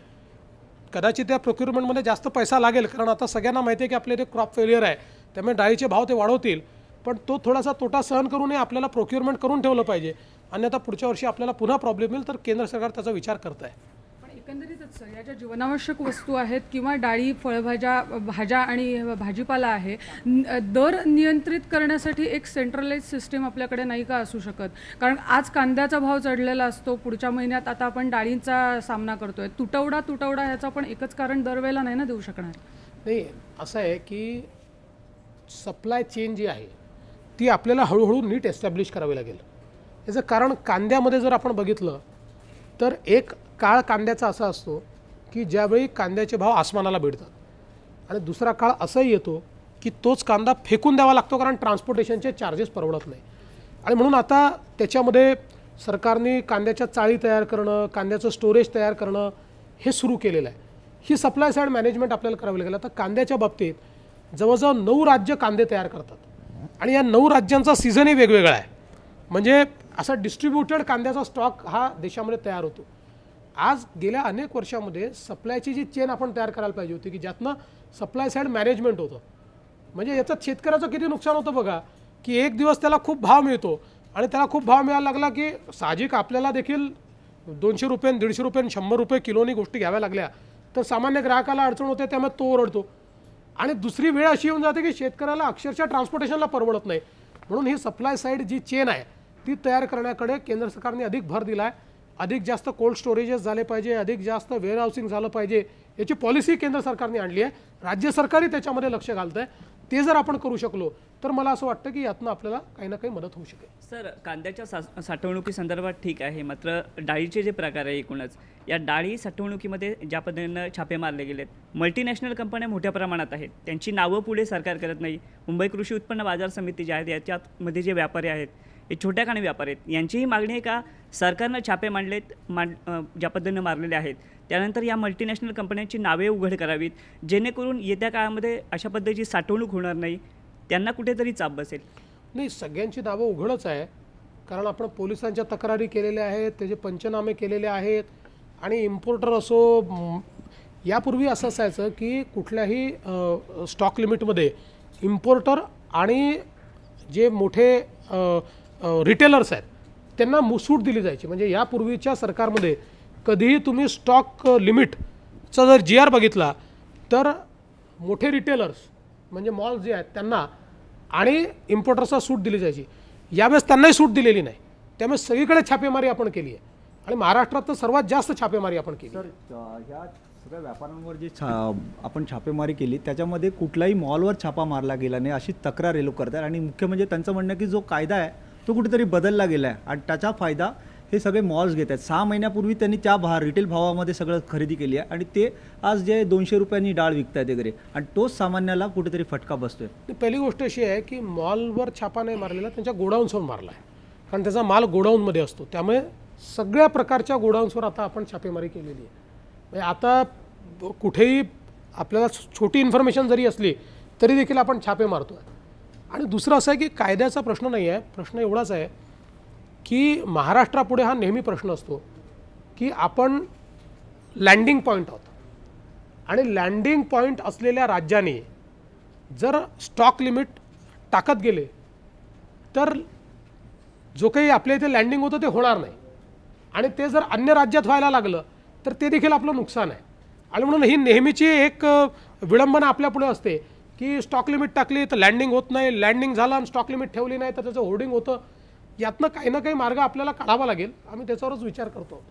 कदाचित त्या प्रोक्युरमेंटमध्ये जास्त पैसा लागेल, कारण आता सगळ्यांना माहिती आहे की आपल्या इथे क्रॉप फेलियर आहे, त्यामुळे डाळीचे भाव ते वाढवतील, पण तो थोडासा तोटा सहन करूनही आपल्याला प्रोक्युरमेंट करून ठेवलं पाहिजे, अन्यथा पुढच्या वर्षी आपल्याला पुन्हा प्रॉब्लेम येईल. तर केंद्र सरकार त्याचा विचार करत आहे. पण एकंदरीतच सर, या ज्या जीवनावश्यक वस्तू आहेत किंवा डाळी, फळभाज्या, भाज्या आणि भाजीपाला आहे, दर नियंत्रित करण्यासाठी एक सेंट्रलाइज सिस्टीम आपल्याकडे नाही का असू शकत? कारण आज कांद्याचा भाव चढलेला असतो, पुढच्या महिन्यात आता आपण डाळींचा सामना करतोय, तुटवडा ह्याचा पण एकच कारण दरवेळेला नाही ना देऊ शकणार. नाही, असं आहे की सप्लाय चेन जी आहे ती आपल्याला हळूहळू नीट एस्टॅब्लिश करावी लागेल. याचं कारण कांद्यामध्ये जर आपण बघितलं तर एक काळ कांद्याचा असा असतो की ज्यावेळी कांद्याचे भाव आसमानाला भिडतात आणि दुसरा काळ असाही येतो की तोच कांदा फेकून द्यावा लागतो, कारण ट्रान्सपोर्टेशनचे चार्जेस परवडत नाही. आणि म्हणून आता त्याच्यामध्ये सरकारने कांद्याच्या चाळी तयार करणं, कांद्याचं स्टोरेज तयार करणं हे सुरू केलेलं आहे. ही सप्लाय साईड मॅनेजमेंट आपल्याला करावी लागेल. आता कांद्याच्या बाबतीत जवळजवळ 9 राज्य कांदे तयार करतात आणि या 9 राज्यांचा सीझनही वेगवेगळा आहे, म्हणजे असा डिस्ट्रीब्युटेड कांद्याचा स्टॉक हा देशामध्ये तयार होतो. आज गेल्या अनेक वर्षामध्ये सप्लायची जी चेन आपण तयार करायला पाहिजे होती की ज्यातनं सप्लाय साईड मॅनेजमेंट होतं, म्हणजे याच्यात शेतकऱ्याचं किती नुकसान होतं बघा, की एक दिवस त्याला खूप भाव मिळतो आणि त्याला खूप भाव मिळायला लागला की साहजिक आपल्याला देखील 200 रुपये, 150 रुपये, 100 रुपये किलोनी गोष्टी घ्याव्या लागल्या तर सामान्य ग्राहकाला अडचण होते, त्यामुळे तो ओरडतो. आणि दुसरी वेळ अशी येऊन जाते की शेतकऱ्याला अक्षरशः ट्रान्सपोर्टेशनला परवडत नाही. म्हणून ही सप्लाय साईड जी चेन आहे ती तयार करण्याकडे केंद्र सरकारने अधिक भर दिला आहे. अधिक जास्त कोल्ड स्टोरेजेस झाले पाहिजे, अधिक जास्त वेअरहाऊसिंग झालं पाहिजे, याची पॉलिसी केंद्र सरकारने आणली आहे. राज्य सरकारही त्याच्यामध्ये लक्ष घालतं आहे. ते जर आपण करू शकलो तर मला असं वाटतं की यातनं आपल्याला काही ना काही मदत होऊ शकेल. सर, कांद्याच्या साठवणुकीसंदर्भात ठीक आहे, मात्र डाळीचे जे प्रकार आहे एकूणच या डाळी साठवणुकीमध्ये ज्या पद्धतीनं छापे मारले गेलेत, मल्टीनॅशनल कंपन्या मोठ्या प्रमाणात आहेत, त्यांची नावं पुढे सरकार करत नाही. मुंबई कृषी उत्पन्न बाजार समिती जे आहेत याच्यामध्ये जे व्यापारी आहेत हे छोट्या खाणी व्यापारी आहेत, यांचीही मागणी आहे का सरकारनं छापे ज्या पद्धतीनं मारलेले आहेत त्यानंतर या मल्टीनॅशनल कंपन्यांची नावे उघड करावीत, जेणेकरून येत्या काळामध्ये अशा पद्धतीची साठवणूक होणार नाही, त्यांना कुठेतरी चाप बसेल. नाही, सगळ्यांची नावं उघडच आहे, कारण आपण पोलिसांच्या तक्रारी केलेल्या आहेत, त्याचे पंचनामे केलेले आहेत. आणि इम्पोर्टर असो, यापूर्वी असं असायचं की कुठल्याही स्टॉक लिमिटमध्ये इम्पोर्टर आणि जे मोठे रिटेलर्स आहेत त्यांना सूट दिली जायची. म्हणजे यापूर्वीच्या सरकारमध्ये कधीही तुम्ही स्टॉक लिमिटचा जर GR बघितला तर मोठे रिटेलर्स म्हणजे मॉल्स जे आहेत त्यांना आणि इम्पोर्टर्सला सूट दिली जायची. यावेळेस त्यांनाही सूट दिलेली नाही, त्यामुळे सगळीकडे छापेमारी आपण केली आहे आणि महाराष्ट्रात तर सर्वात जास्त छापेमारी आपण केली. सर, ह्या सगळ्या व्यापाऱ्यांवर जी आपण छापेमारी केली त्याच्यामध्ये कुठलाही मॉलवर छापा मारला गेला नाही अशी तक्रार हे लोक करतात. आणि मुख्य म्हणजे त्यांचं म्हणणं की जो कायदा आहे तो कुठेतरी बदलला गेला आहे आणि त्याचा फायदा हे सगळे मॉल्स घेत आहेत. 6 महिन्यापूर्वी त्यांनी त्या रिटेल भावामध्ये सगळं खरेदी केली आहे आणि ते आज जे 200 रुपयांनी डाळ विकतायत वगैरे, आणि तोच सामान्याला कुठेतरी फटका बसतोय. पहिली गोष्ट अशी आहे की मॉलवर छापा नाही मारलेला, त्यांच्या गोडाऊन्सवर मारला आहे, कारण त्याचा माल गोडाऊनमध्ये असतो. त्यामुळे सगळ्या प्रकारच्या गोडाऊन्सवर आता आपण छापेमारी केलेली आहे. म्हणजे आता कुठेही आपल्याला छोटी इन्फॉर्मेशन जरी असली तरी देखील आपण छापे मारतो आहे. आणि दुसरं असं आहे की कायद्याचा प्रश्न नाही आहे, प्रश्न एवढाच आहे की महाराष्ट्रापुढे हा नेहमी प्रश्न असतो की आपण लँडिंग पॉईंट आहोत आणि लँडिंग पॉईंट असलेल्या राज्याने जर स्टॉक लिमिट टाकत गेले तर जो काही आपल्या इथे लँडिंग होतं ते होणार नाही आणि ते जर अन्य राज्यात व्हायला लागलं तर ते देखील आपलं नुकसान आहे. आणि म्हणून ही नेहमीची एक विडंबना आपल्यापुढे असते की स्टॉक लिमिट टाकली तर लँडिंग होत नाही, लँडिंग झालं आणि स्टॉक लिमिट ठेवली नाही तर त्याचं होर्डिंग होतं. यातनं काही ना काही मार्ग आपल्याला काढावा लागेल. आम्ही त्याच्यावरच विचार करतो.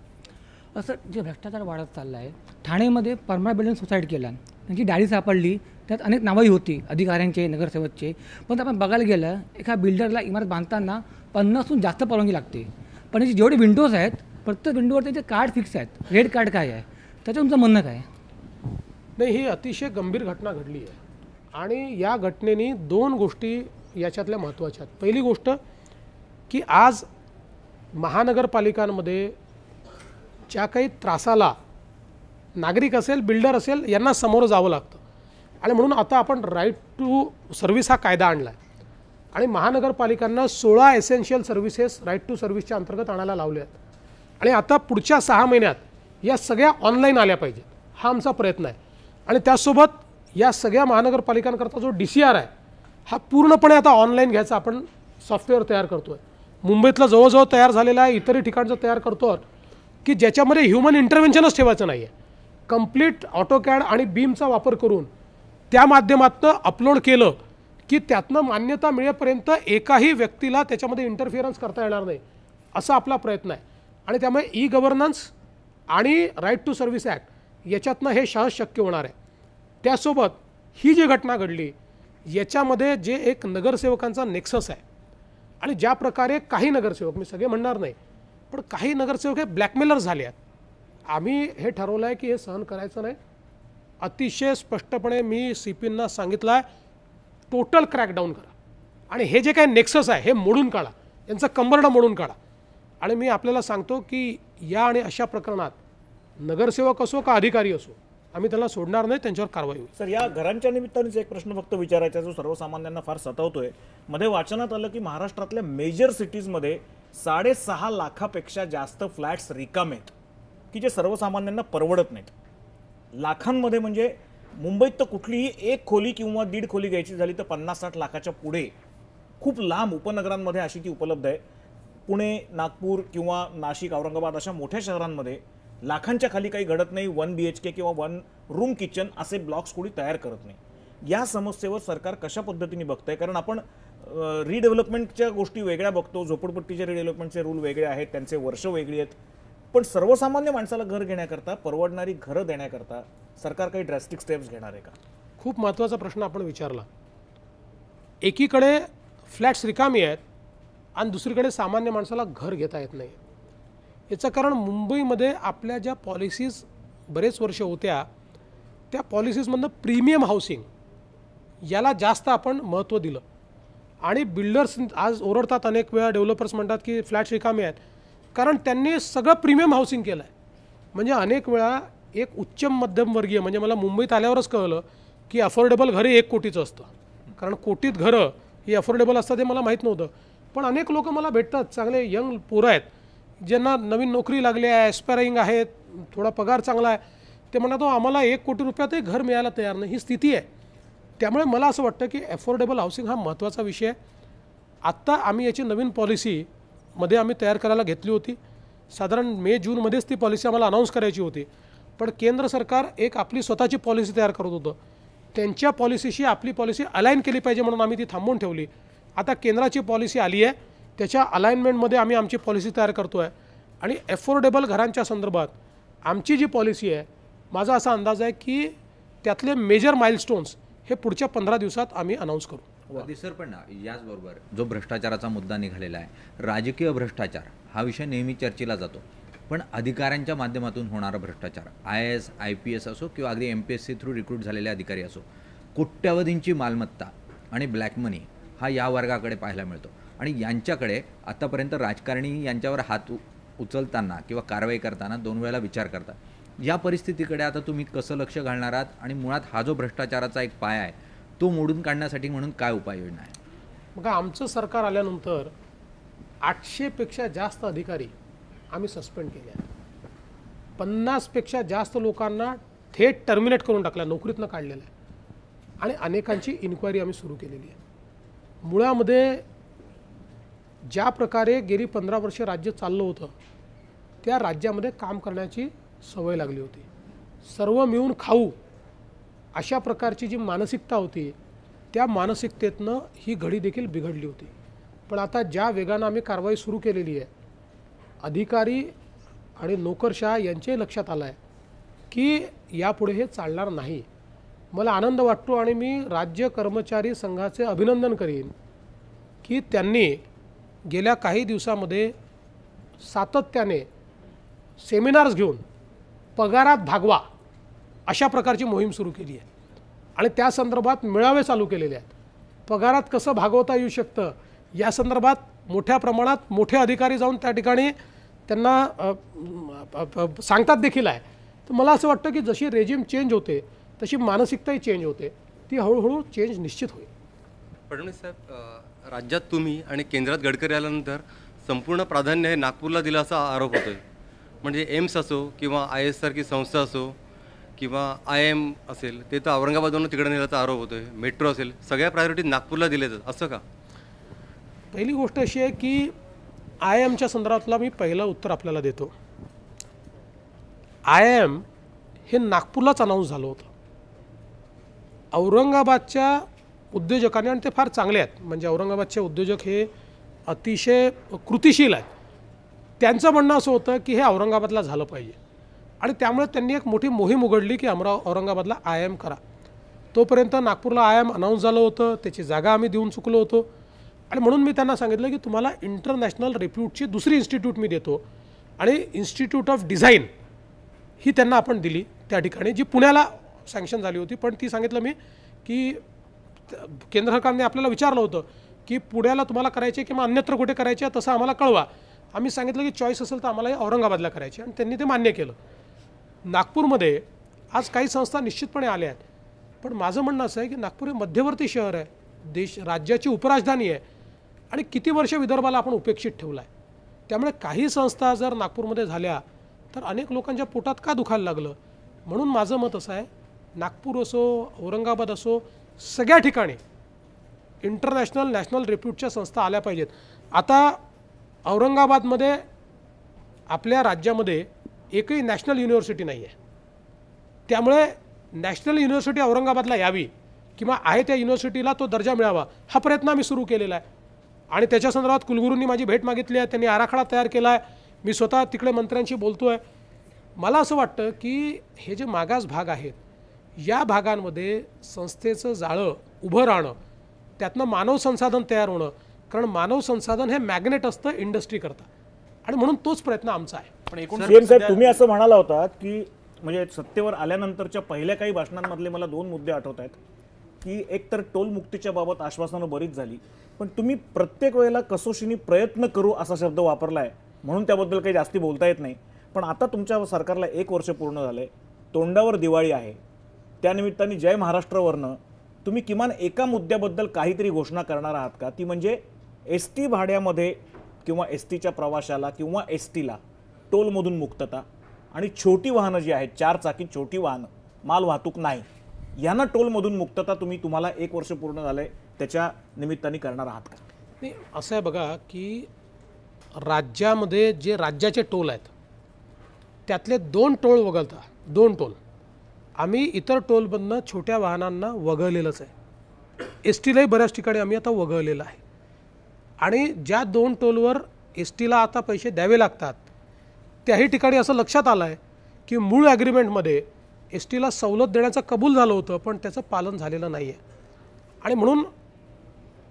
असं जे भ्रष्टाचार वाढत चालला आहे, ठाणेमध्ये परमानंट बिल्डिंग सुसाईड केला, त्यांची डाळी सापडली, त्यात अनेक नावंही होती अधिकाऱ्यांचे, नगरसेवकचे. पण आपण बघायला गेलं, एका बिल्डरला इमारत बांधताना 50हून जास्त परवानगी लागते, पण याची जेवढे विंडोज आहेत प्रत्येक विंडोवर त्याचे कार्ड फिक्स आहेत. रेड कार्ड काय आहे, त्याचं तुमचं म्हणणं काय? नाही, ही अतिशय गंभीर घटना घडली आहे आणि या घटनेने 2 गोष्टी याच्यातल्या महत्त्वाच्या आहेत. पहिली गोष्ट की आज महानगरपालिकांमध्ये ज्या काही त्रासाला नागरिक असेल, बिल्डर असेल, यांना समोर जावं लागतं आणि म्हणून आता आपण राईट टू सर्व्हिस हा कायदा आणला आहे आणि महानगरपालिकांना 16 एसेन्शियल सर्व्हिसेस राईट टू सर्व्हिसच्या अंतर्गत आणायला लावले आहेत आणि आता पुढच्या 6 महिन्यात या सगळ्या ऑनलाईन आल्या पाहिजेत. हा आमचा प्रयत्न आहे आणि त्यासोबत या सगळ्या महानगरपालिकांकरता जो DCR आहे हा पूर्णपणे आता ऑनलाईन घ्यायचा आपण सॉफ्टवेअर तयार करतो आहे. मुंबईतलं जवळजवळ तयार झालेलं आहे, इतरही ठिकाणचं तयार करतो की ज्याच्यामध्ये ह्युमन इंटरव्हेन्शनच ठेवायचं नाही आहे. कंप्लीट ऑटोकॅड आणि बीमचा वापर करून त्या माध्यमातून अपलोड केलं की त्यातनं मान्यता मिळेपर्यंत एकाही व्यक्तीला त्याच्यामध्ये इंटरफिअरन्स करता येणार नाही, असा आपला प्रयत्न आहे. आणि त्यामुळे ई-गव्हर्नन्स आणि राईट टू सर्व्हिस ॲक्ट याच्यातनं हे सहज शक्य होणार आहे. त्यासोबत ही जी घटना घडली याच्यामध्ये जे एक नगरसेवकांचा नेक्सस आहे आणि ज्या प्रकारे काही नगरसेवक, मी सगळे म्हणणार नाही, पण काही नगरसेवक हे ब्लॅकमेलर झाले आहेत. आम्ही हे ठरवलं आहे की हे सहन करायचं नाही. अतिशय स्पष्टपणे मी CPंना सांगितलं आहे, टोटल क्रॅकडाऊन करा आणि हे जे काही नेक्सस आहे हे मोडून काढा, यांचं कंबरडं मोडून काढा. आणि मी आपल्याला सांगतो की या आणि अशा प्रकरणात नगरसेवक असो का अधिकारी असो, आम्ही त्याला सोडणार नाही, त्यांच्यावर कारवाई होईल. सर, या घरांच्या निमित्तानेच एक प्रश्न फक्त विचारायचा जो सर्वसामान्यांना फार सतावतोय. मध्ये वाचनात आलं की महाराष्ट्रातल्या मेजर सिटीजमध्ये 6.5 लाखापेक्षा जास्त फ्लॅट्स रिकामे आहेत की जे सर्वसामान्यांना परवडत नाहीत. लाखांमध्ये म्हणजे मुंबईत तर कुठलीही 1 खोली किंवा 1.5 खोली घ्यायची झाली तर 50-60 लाखाच्या पुढे. खूप लांब उपनगरांमध्ये अशी ती उपलब्ध आहे. पुणे, नागपूर किंवा नाशिक, औरंगाबाद अशा मोठ्या शहरांमध्ये लाखांच्या खाली काही घडत नाही. 1 BHK किंवा 1 रूम किचन असे ब्लॉक्स कोणी तयार करत नाही. या समस्येवर सरकार कशा पद्धतीने बघतंय? कारण आपण रिडेव्हलपमेंटच्या गोष्टी वेगळ्या बघतो, झोपडपट्टीच्या रिडेव्हलपमेंटचे रूल वेगळे आहेत, त्यांचे वर्ष वेगळी आहेत, पण सर्वसामान्य माणसाला घर घेण्याकरता, परवडणारी घरं देण्याकरता सरकार काही ड्रॅस्टिक स्टेप्स घेणार आहे का? खूप महत्त्वाचा प्रश्न आपण विचारला. एकीकडे फ्लॅट्स रिकामी आहेत आणि दुसरीकडे सामान्य माणसाला घर घेता येत नाही. याचं कारण मुंबईमध्ये आपल्या ज्या पॉलिसीज बरेच वर्ष होत्या त्या पॉलिसीजमधनं प्रीमियम हाऊसिंग याला जास्त आपण महत्त्व दिलं आणि बिल्डर्स आज ओरडतात, अनेक वेळा डेव्हलपर्स म्हणतात की फ्लॅट्स रिकामे आहेत, कारण त्यांनी सगळं प्रीमियम हाऊसिंग केलं आहे. म्हणजे अनेक वेळा एक उच्च मध्यमवर्गीय, म्हणजे मला मुंबईत आल्यावरच कळलं की अफोर्डेबल घरे 1 कोटीचं असतं, कारण कोटीत घरं ही अफोर्डेबल असतात हे मला माहीत नव्हतं. पण अनेक लोक मला भेटतात, चांगले यंग पोरं आहेत ज्यांना नवीन नोकरी लागली आहे, ॲस्पायरिंग आहेत, थोडा पगार चांगला आहे, ते म्हणतात आम्हाला 1 कोटी रुपयातही घर मिळायला तयार नाही. ही स्थिती आहे. त्यामुळे मला असं वाटतं की अफोर्डेबल हाऊसिंग हा महत्त्वाचा विषय आहे. आत्ता आम्ही याची नवीन पॉलिसीमध्ये आम्ही तयार करायला घेतली होती. साधारण मे-जूनमध्येच ती पॉलिसी आम्हाला अनाऊन्स करायची होती, पण केंद्र सरकार एक आपली स्वतःची पॉलिसी तयार करत होतं. त्यांच्या पॉलिसीशी आपली पॉलिसी अलाईन केली पाहिजे म्हणून आम्ही ती थांबवून ठेवली. आता केंद्राची पॉलिसी आली आहे, त्याच्या अलाइनमेंटमध्ये आम्ही आमची पॉलिसी तयार करतो आहे आणि अफोर्डेबल घरांच्या संदर्भात आमची जी पॉलिसी आहे, माझा असा अंदाज आहे की त्यातले मेजर माइलस्टोन्स हे पुढच्या 15 दिवसात आम्ही अनाऊन्स करू. सर, पण याचबरोबर जो भ्रष्टाचाराचा मुद्दा निघालेला आहे, राजकीय भ्रष्टाचार हा विषय नेहमी चर्चेला जातो, पण अधिकाऱ्यांच्या माध्यमातून होणारा भ्रष्टाचार, IAS, IPS असो किंवा अगदी MPSC थ्रू रिक्रूट झालेले अधिकारी असो, कोट्यवधींची मालमत्ता आणि ब्लॅक मनी हा या वर्गाकडे पाहायला मिळतो आणि यांच्याकडे आतापर्यंत राजकारणी यांच्यावर हात उचलताना किंवा कारवाई करताना 2 वेळेला विचार करतात. या परिस्थितीकडे आता तुम्ही कसं लक्ष घालणार आहात आणि मुळात हा जो भ्रष्टाचाराचा एक पाया आहे तो मोडून काढण्यासाठी म्हणून काय उपाययोजना आहे? बघा, आमचं सरकार आल्यानंतर 800पेक्षा जास्त अधिकारी आम्ही सस्पेंड केले आहेत. 50पेक्षा जास्त लोकांना थेट टर्मिनेट करून टाकलं, नोकरीतनं काढलेलं आहे आणि अनेकांची इन्क्वायरी आम्ही सुरू केलेली आहे. मुळामध्ये ज्या प्रकारे गेली 15 वर्षे राज्य चाललं होतं त्या राज्यामध्ये काम करण्याची सवय लागली होती. सर्व मिळून खाऊ अशा प्रकारची जी मानसिकता होती त्या मानसिकतेतनं ही घडी देखील बिघडली होती. पण आता ज्या वेगानं आम्ही कारवाई सुरू केलेली आहे, अधिकारी आणि नोकरशाह यांच्याही लक्षात आलं आहे की यापुढे हे चालणार नाही. मला आनंद वाटतो आणि मी राज्य कर्मचारी संघाचे अभिनंदन करीन की त्यांनी गेल्या काही दिवसामध्ये सातत्याने सेमिनार्स घेऊन पगारात भागवा अशा प्रकारची मोहीम सुरू केली आहे आणि त्या संदर्भात मेळावे चालू केलेले आहेत. पगारात कसं भागवता येऊ शकतं या संदर्भात मोठ्या प्रमाणात मोठे अधिकारी जाऊन त्या ठिकाणी त्यांना सांगतात देखील आहे. तर मला असं वाटतं की जशी रेजिम चेंज होते तशी मानसिकताही चेंज होते, ती हळूहळू चेंज निश्चित होईल. फडणवीस साहेब, राज्यात तुम्ही आणि केंद्रात गडकरी आल्यानंतर संपूर्ण प्राधान्य हे नागपूरला दिलं असा आरोप होतोय. म्हणजे एम्स असो किंवा IAS सारखी संस्था असो किंवा IIM असेल, ते तर औरंगाबादवरून तिकडे नेल्याचा आरोप होतोय. मेट्रो असेल, सगळ्या प्रायोरिटी नागपूरला दिल्या जातात, असं का? पहिली गोष्ट अशी आहे की IIMच्या संदर्भातला मी पहिलं उत्तर आपल्याला देतो. IIM हे नागपूरलाच अनाऊन्स झालं होतं. औरंगाबादच्या उद्योजकांनी, आणि ते फार चांगले आहेत, म्हणजे औरंगाबादचे उद्योजक हे अतिशय कृतिशील आहेत, त्यांचं म्हणणं असं होतं की हे औरंगाबादला झालं पाहिजे आणि त्यामुळे त्यांनी एक मोठी मोहीम उघडली की औरंगाबादला IIM करा. तोपर्यंत नागपूरला IIM अनाऊन्स झालं होतं, त्याची जागा आम्ही देऊन चुकलो होतो आणि म्हणून मी त्यांना सांगितलं की तुम्हाला इंटरनॅशनल रेप्यूटची दुसरी इन्स्टिट्यूट मी देतो आणि इन्स्टिट्यूट ऑफ डिझाईन ही त्यांना आपण दिली त्या ठिकाणी, जी पुण्याला सँक्शन झाली होती. पण ती सांगितलं मी की केंद्र सरकारने आपल्याला विचारलं होतं की पुण्याला तुम्हाला करायचे किंवा अन्यत्र कुठे करायचे तसं आम्हाला कळवा. आम्ही सांगितलं की चॉईस असेल तर आम्हाला औरंगाबादला करायची आणि त्यांनी ते मान्य केलं. नागपूरमध्ये आज काही संस्था निश्चितपणे आल्या आहेत, पण माझं म्हणणं असं आहे की नागपूर हे मध्यवर्ती शहर आहे, राज्याची उपराजधानी आहे आणि किती वर्ष विदर्भाला आपण उपेक्षित ठेवला आहे. त्यामुळे काही संस्था जर नागपूरमध्ये झाल्या तर अनेक लोकांच्या पोटात का दुखायला लागलं. म्हणून माझं मत असं आहे, नागपूर असो औरंगाबाद असो, सगळ्या ठिकाणी इंटरनॅशनल नॅशनल रेप्यूटच्या संस्था आल्या पाहिजेत. आता औरंगाबादमध्ये आपल्या राज्यामध्ये एकही नॅशनल युनिव्हर्सिटी नाही आहे, त्यामुळे नॅशनल युनिव्हर्सिटी औरंगाबादला यावी किंवा आहे त्या युनिव्हर्सिटीला तो दर्जा मिळावा हा प्रयत्न आम्ही सुरू केलेला आहे आणि त्याच्या संदर्भात कुलगुरूंनी माझी भेट मागितली आहे, त्यांनी आराखडा तयार केला आहे. मी स्वतः तिकडे मंत्र्यांशी बोलतो आहे. मला असं वाटतं की हे जे मागास भाग आहेत या भागांमध्ये संस्थेचं जाळं उभं राहणं, त्यातनं मानव संसाधन तयार होणं, कारण मानव संसाधन हे मॅग्नेट असतं इंडस्ट्री करता आणि म्हणून तोच प्रयत्न आमचा आहे. पण एकूण साहेब तुम्ही असं म्हणाला होता की म्हणजे सत्तेवर आल्यानंतरच्या पहिल्या काही भाषणांमधले मला 2 मुद्दे आठवत आहेत की एक तर टोल मुक्तीच्या बाबत आश्वासनं बरीच झाली, पण तुम्ही प्रत्येक वेळेला कसोशीने प्रयत्न करू असा शब्द वापरला आहे, म्हणून त्याबद्दल काही जास्ती बोलता येत नाही. पण आता तुमच्या सरकारला 1 वर्ष पूर्ण झालंय, तोंडावर दिवाळी आहे, त्यानिमित्ताने जय महाराष्ट्रवरनं तुम्ही किमान एका मुद्द्याबद्दल काहीतरी घोषणा करणार आहात का? ती म्हणजे ST भाड्यामध्ये किंवा STच्या प्रवाशाला किंवा STला टोलमधून मुक्तता आणि छोटी वाहनं जी आहेत, 4 चाकी छोटी वाहनं, माल वाहतूक नाही, यांना टोलमधून मुक्तता तुम्हाला 1 वर्ष पूर्ण झालंय त्याच्या निमित्ताने करणार आहात का? नाही, असं आहे बघा की राज्यामध्ये जे राज्याचे टोल आहेत त्यातले 2 टोल वगळता 2 टोल आम्ही इतर टोलमधनं छोट्या वाहनांना वगळलेलंच आहे. STलाही बऱ्याच ठिकाणी आम्ही आता वगळलेलं आहे आणि ज्या 2 टोलवर STला आता पैसे द्यावे लागतात त्याही ठिकाणी असं लक्षात आलं आहे की मूळ ॲग्रीमेंटमध्ये STला सवलत देण्याचं कबूल झालं होतं, पण त्याचं पालन झालेलं नाही आहे आणि म्हणून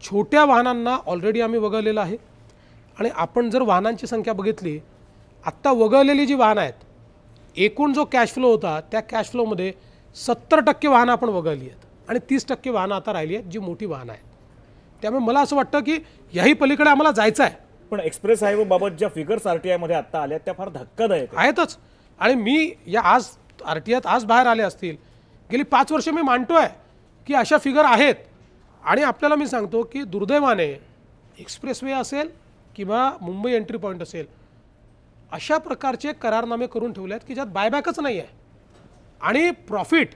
छोट्या वाहनांना ऑलरेडी आम्ही वगळलेलं आहे. आणि आपण जर वाहनांची संख्या बघितली, आत्ता वगळलेली जी वाहनं आहेत, एकूण जो कॅश फ्लो होता त्या कॅश फ्लोमध्ये 70% वाहनं आपण वगळली आहेत आणि 30% वाहनं आता राहिली आहेत जी मोठी वाहनं आहेत. त्यामुळे मला असं वाटतं की याही पलीकडे आम्हाला जायचं आहे. पण एक्सप्रेस हायवेबाबत ज्या फिगर्स RTI मध्ये आत्ता आल्या त्या फार धक्कादायक आहेतच आणि मी या आज RTIत आज बाहेर आले असतील, गेली 5 वर्ष मी मांडतोय की अशा फिगर आहेत आणि आपल्याला मी सांगतो की दुर्दैवाने एक्सप्रेसवे असेल किंवा मुंबई एंट्री पॉईंट असेल, अशा प्रकारचे करारनामे करून ठेवले आहेत की ज्यात बायबॅकच नाही आहे आणि प्रॉफिट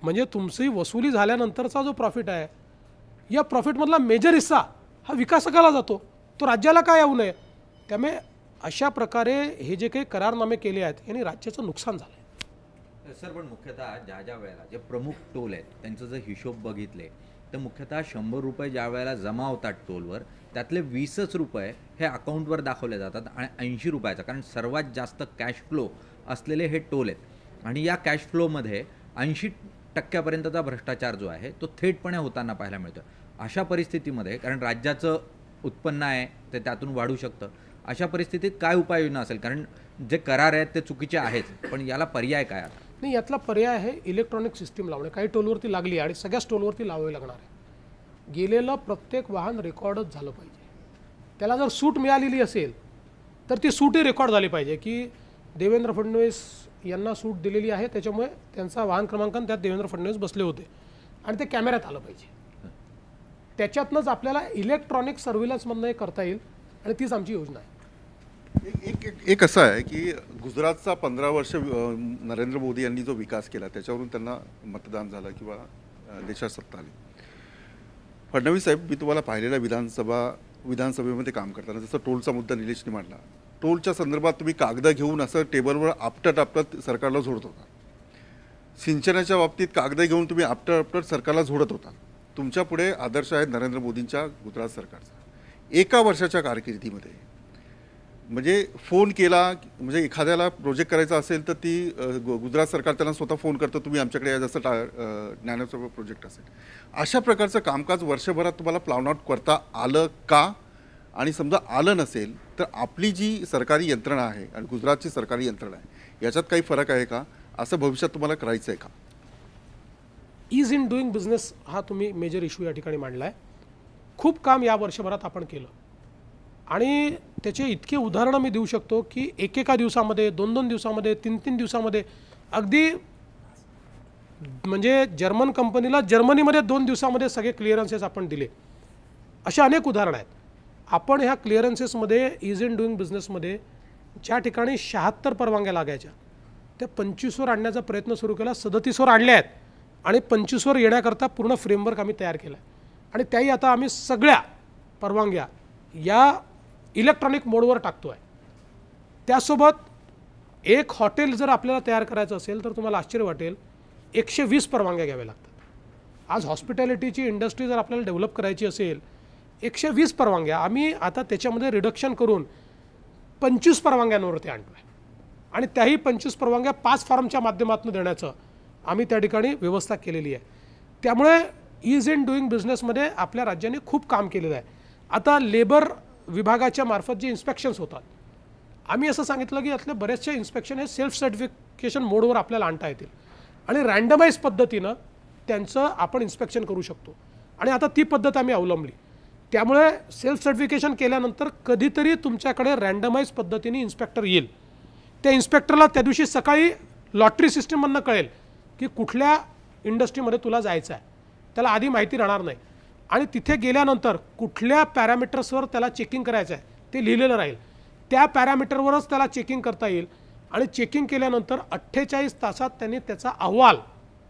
म्हणजे तुमची वसुली झाल्यानंतरचा जो प्रॉफिट आहे, या प्रॉफिटमधला मेजर हिस्सा हा विकासकाला जातो, तो राज्याला काय येऊ नये. त्यामुळे अशा प्रकारे हे जे काही करारनामे केले आहेत यांनी राज्याचं नुकसान झालं आहे. सर, पण मुख्यतः ज्या वेळेला जे प्रमुख टोल आहेत त्यांचं जर हिशोब बघितले ते मुख्यतः 100 रुपये ज्या वेळेला जमा होतात टोलवर, त्यातले 20च रुपये हे अकाउंटवर दाखवले जातात आणि 80 रुपयाचा, कारण सर्वात जास्त कॅश फ्लो असलेले हे टोल आहेत आणि या कॅश फ्लोमध्ये 80% भ्रष्टाचार जो आहे तो थेटपणे होताना पाहायला मिळतो. अशा परिस्थितीमध्ये, कारण राज्याचं उत्पन्न आहे ते त्यातून वाढू शकतं, अशा परिस्थितीत काय उपाययोजना असेल? कारण जे करार आहेत ते चुकीचे आहेत, पण याला पर्याय काय आता? नाही, यातला पर्याय आहे इलेक्ट्रॉनिक सिस्टीम लावणे. काही टोलवरती लागली आणि सगळ्याच टोलवरती लावावी लागणार आहे. गेलेलं प्रत्येक वाहन रेकॉर्डच झालं पाहिजे. त्याला जर सूट मिळालेली असेल तर ती सूटही रेकॉर्ड झाली पाहिजे की देवेंद्र फडणवीस यांना सूट दिलेली आहे, त्याच्यामुळे त्यांचा वाहन क्रमांकन त्यात देवेंद्र फडणवीस बसले होते आणि ते कॅमेऱ्यात आलं पाहिजे. त्याच्यातनंच आपल्याला इलेक्ट्रॉनिक सर्व्हिलन्समधनं हे करता येईल आणि तीच आमची योजना आहे. एक असं आहे की गुजरातचा 15 वर्ष नरेंद्र मोदी यांनी जो विकास केला त्याच्यावरून त्यांना मतदान झालं किंवा देशात सत्ता आली. फडणवीस साहेब, मी तुम्हाला पाहिलेल्या विधानसभेमध्ये काम करताना, जसं टोलचा मुद्दा निलेशने मांडला, टोलच्या संदर्भात तुम्ही कागद घेऊन असं टेबलवर आपटत सरकारला झोडत होता. सिंचनाच्या बाबतीत कागद घेऊन तुम्ही आपटत सरकारला झोडत होता. तुमच्या पुढे आदर्श आहेत नरेंद्र मोदींच्या गुजरात सरकारचा. एका वर्षाच्या कारकिर्दीमध्ये म्हणजे फोन केला, म्हणजे एखाद्याला प्रोजेक्ट करायचा असेल तर ती गुजरात सरकार त्यांना स्वतः फोन करतं, तुम्ही आमच्याकडे या, जसं ज्ञानोत्सव प्रोजेक्ट असेल. अशा प्रकारचं कामकाज वर्षभरात तुम्हाला प्लान आउट करता आलं का? आणि समजा आलं नसेल तर आपली जी सरकारी यंत्रणा आहे आणि गुजरातची सरकारी यंत्रणा आहे याच्यात काही फरक आहे का? असं भविष्यात तुम्हाला करायचं आहे का? ईज इन डुईंग बिझनेस हा तुम्ही मेजर इश्यू या ठिकाणी मांडला आहे. खूप काम या वर्षभरात आपण केलं आणि त्याचे इतके उदाहरणं मी देऊ शकतो की एकेका दिवसामध्ये, 2-2 दिवसामध्ये, 3-3 दिवसामध्ये, अगदी म्हणजे जर्मन कंपनीला जर्मनीमध्ये 2 दिवसामध्ये सगळे क्लिअरन्सेस आपण दिले. अशा अनेक उदाहरणं आहेत. आपण ह्या क्लिअरन्सेसमध्ये ईज इन डुईंग बिझनेसमध्ये ज्या ठिकाणी 76 परवानग्या लागायच्या त्या 25वर आणण्याचा प्रयत्न सुरू केला, 37वर आणल्या आहेत आणि 25वर येण्याकरता पूर्ण फ्रेमवर्क आम्ही तयार केला आहे आणि त्याही आता आम्ही सगळ्या परवानग्या या इलेक्ट्रॉनिक मोडवर टाकतो आहे. त्यासोबत एक हॉटेल जर आपल्याला तयार करायचं असेल तर तुम्हाला आश्चर्य वाटेल, 120 परवानग्या घ्याव्या लागतात. आज हॉस्पिटॅलिटीची इंडस्ट्री जर आपल्याला डेव्हलप करायची असेल, 120 परवानग्या आम्ही आता त्याच्यामध्ये रिडक्शन करून 25 परवानग्यांवरती आणतो आहे आणि त्याही 25 परवानग्या 5 फॉर्मच्या माध्यमातून देण्याचं आम्ही त्या ठिकाणी व्यवस्था केलेली आहे. त्यामुळे ईज इन डुईंग बिझनेसमध्ये आपल्या राज्याने खूप काम केलेलं आहे. आता लेबर विभागाच्या मार्फत जे इन्स्पेक्शन्स होतात, आम्ही असं सांगितलं की यातले बरेचसे इन्स्पेक्शन हे सेल्फ सर्टिफिकेशन मोडवर आपल्याला आणता येतील आणि रँडमाइज पद्धतीनं त्यांचं आपण इन्स्पेक्शन करू शकतो आणि आता ती पद्धत आम्ही अवलंबली. त्यामुळे सेल्फ सर्टिफिकेशन केल्यानंतर कधीतरी तुमच्याकडे रँडमाइज पद्धतीने इन्स्पेक्टर येईल. त्या इन्स्पेक्टरला त्या दिवशी सकाळी लॉटरी सिस्टीममधनं कळेल की कुठल्या इंडस्ट्रीमध्ये तुला जायचं आहे, त्याला आधी माहिती राहणार नाही आणि तिथे गेल्यानंतर कुठल्या पॅरामीटर्सवर त्याला चेकिंग करायचं आहे ते लिहिलेलं राहील. त्या पॅरामीटरवरच त्याला चेकिंग करता येईल आणि चेकिंग केल्यानंतर 48 तासात त्यांनी त्याचा अहवाल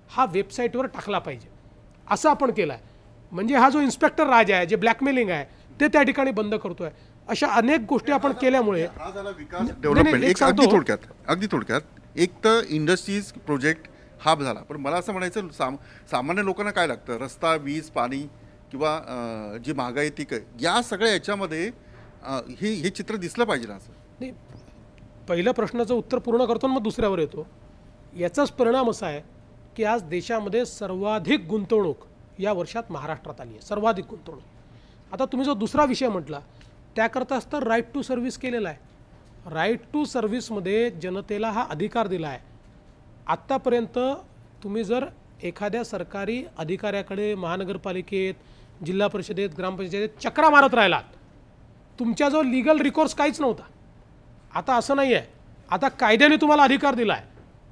हा वेबसाईटवर टाकला पाहिजे. असं आपण केलं आहे. म्हणजे हा जो इन्स्पेक्टर राज आहे, जे ब्लॅकमेलिंग आहे ते त्या ठिकाणी बंद करतोय. अशा अनेक गोष्टी आपण केल्यामुळे डेव्हलपमेंट अगदी थोडक्यात एक तर इंडस्ट्रीज प्रोजेक्ट हा झाला, पण मला असं म्हणायचं सामान्य लोकांना काय लागतं, रस्ता, वीज, पाणी किंवा जी महागाई ती या सगळ्या याच्यामध्ये हे चित्र दिसलं पाहिजे ना. असं नाही, पहिल्या प्रश्नाचं उत्तर पूर्ण करतो मग दुसऱ्यावर येतो. याचाच परिणाम असा आहे की आज देशामध्ये सर्वाधिक गुंतवणूक या वर्षात महाराष्ट्रात आली आहे, सर्वाधिक गुंतवणूक. आता तुम्ही जो दुसरा विषय म्हटला त्याकरताच तर राईट टू सर्व्हिस केलेला आहे. राईट टू सर्व्हिसमध्ये जनतेला हा अधिकार दिला आहे. आत्तापर्यंत तुम्ही जर एखाद्या सरकारी अधिकाऱ्याकडे महानगरपालिकेत, जिल्हा परिषदेत, ग्रामपंचायतीत चक्रा मारत राहिलात, तुमच्या जो लीगल रिकोर्स काहीच नव्हता. आता असं नाही आहे. आता कायद्याने तुम्हाला अधिकार दिला आहे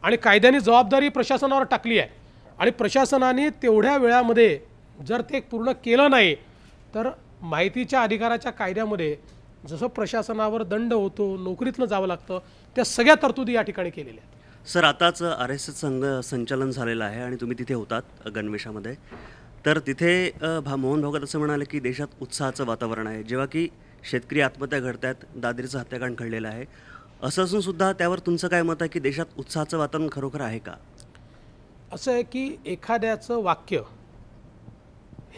आणि कायद्याने जबाबदारी प्रशासनावर टाकली आहे आणि प्रशासनाने तेवढ्या वेळामध्ये जर ते पूर्ण केलं नाही तर माहितीच्या अधिकाराच्या कायद्यामध्ये जसं प्रशासनावर दंड होतो, नोकरीतनं जावं लागतं, त्या सगळ्या तरतुदी या ठिकाणी केलेल्या आहेत. सर, आताच RSS संचालन झालेलं आहे आणि तुम्ही तिथे होतात गणवेशामध्ये. तर तिथे मोहन भागवत असं म्हणाले की देशात उत्साहाचं वातावरण आहे, जेव्हा की शेतकरी आत्महत्या घडत आहेत, दादरीचं हत्याकांड घडलेलं आहे. असं असून सुद्धा त्यावर तुमचं काय मत आहे की देशात उत्साहाचं वातावरण खरोखर आहे का? असं आहे की एखाद्याचं वाक्य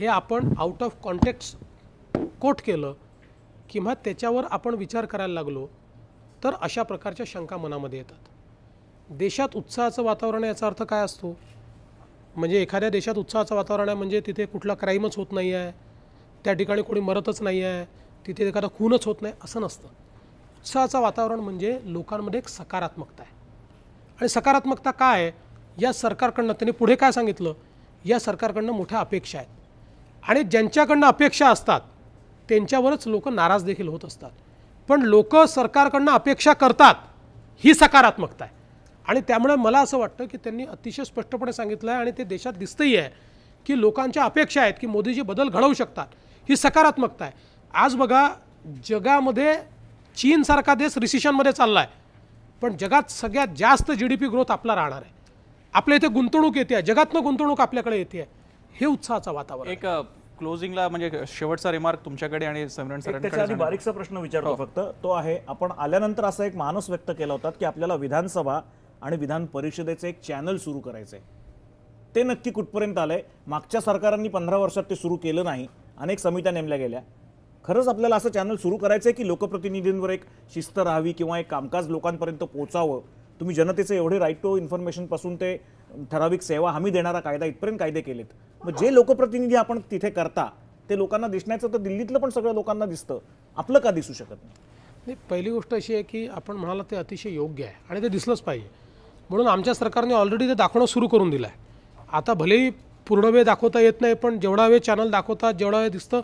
हे आपण आउट ऑफ कॉन्टेक्स्ट कोट केलं किंवा त्याच्यावर आपण विचार करायला लागलो तर अशा प्रकारच्या शंका मनामध्ये येतात. देशात उत्साहाचं वातावरण आहे याचा अर्थ काय असतो? म्हणजे एखाद्या देशात उत्साहाचं वातावरण आहे म्हणजे तिथे कुठला क्राईमच होत नाही आहे, त्या ठिकाणी कोणी मरतच नाही आहे, तिथे एखादा खूनच होत नाही असं नसतं. उत्साहाचं वातावरण म्हणजे लोकांमध्ये एक सकारात्मकता आहे. आणि सकारात्मकता काय आहे? या सरकारकडनं त्यांनी पुढे काय सांगितलं, या सरकारकडनं मोठ्या अपेक्षा आहेत आणि ज्यांच्याकडनं अपेक्षा असतात त्यांच्यावरच लोक नाराज देखील होत असतात. पण लोक सरकारकडनं अपेक्षा करतात ही सकारात्मकता आहे. आणि त्यामुळे मला असं वाटतं की त्यांनी अतिशय स्पष्टपणे सांगितलं आहे आणि ते देशात दिसतंही आहे की लोकांच्या अपेक्षा आहेत की मोदीजी बदल घडवू शकतात, ही सकारात्मकता आहे. आज बघा जगामध्ये चीनसारखा देश रिसेशनमध्ये चालला आहे पण जगात सगळ्यात जास्त GDP ग्रोथ आपला राहणार आहे. आपल्या इथे गुंतवणूक येते आहे, जगातनं गुंतवणूक आपल्याकडे येते आहे. हे उत्साहाचं वातावरण. एक क्लोजिंगला म्हणजे शेवटचा रिमार्क तुमच्याकडे आणि सिमरन त्याच्या आधी सरांकडे. बारीकसा प्रश्न विचारतो फक्त, तो आहे आपण आल्यानंतर असा एक मानस व्यक्त केला होता की आपल्याला विधानसभा आणि विधान परिषदेचे एक चॅनल सुरू करायचं आहे. ते नक्की कुठपर्यंत आलंय? मागच्या सरकारांनी 15 वर्षात ते सुरू केलं नाही, अनेक समित्या नेमल्या गेल्या. खरंच आपल्याला असं चॅनल सुरू करायचं आहे की लोकप्रतिनिधींवर एक शिस्त राहावी किंवा एक कामकाज लोकांपर्यंत पोहोचावं? तुम्ही जनतेचे एवढे राईट टू इन्फॉर्मेशन पासून ते ठराविक सेवा हमी देणारा कायदा इथपर्यंत कायदे केलेत, मग जे लोकप्रतिनिधी आपण तिथे करता ते लोकांना दिसण्याचं तर दिल्लीतलं पण सगळं लोकांना दिसतं, आपलं का दिसू शकत नाही? पहिली गोष्ट अशी आहे की आपण म्हणाला ते अतिशय योग्य आहे आणि ते दिसलंच पाहिजे. म्हणून आमच्या सरकारने ऑलरेडी ते दाखवणं सुरू करून दिलं आहे. आता भलेही पूर्ण वेळ दाखवता येत नाही पण जेवढा वेळ चॅनल दाखवतात, जेवढा वेळ दिसतं,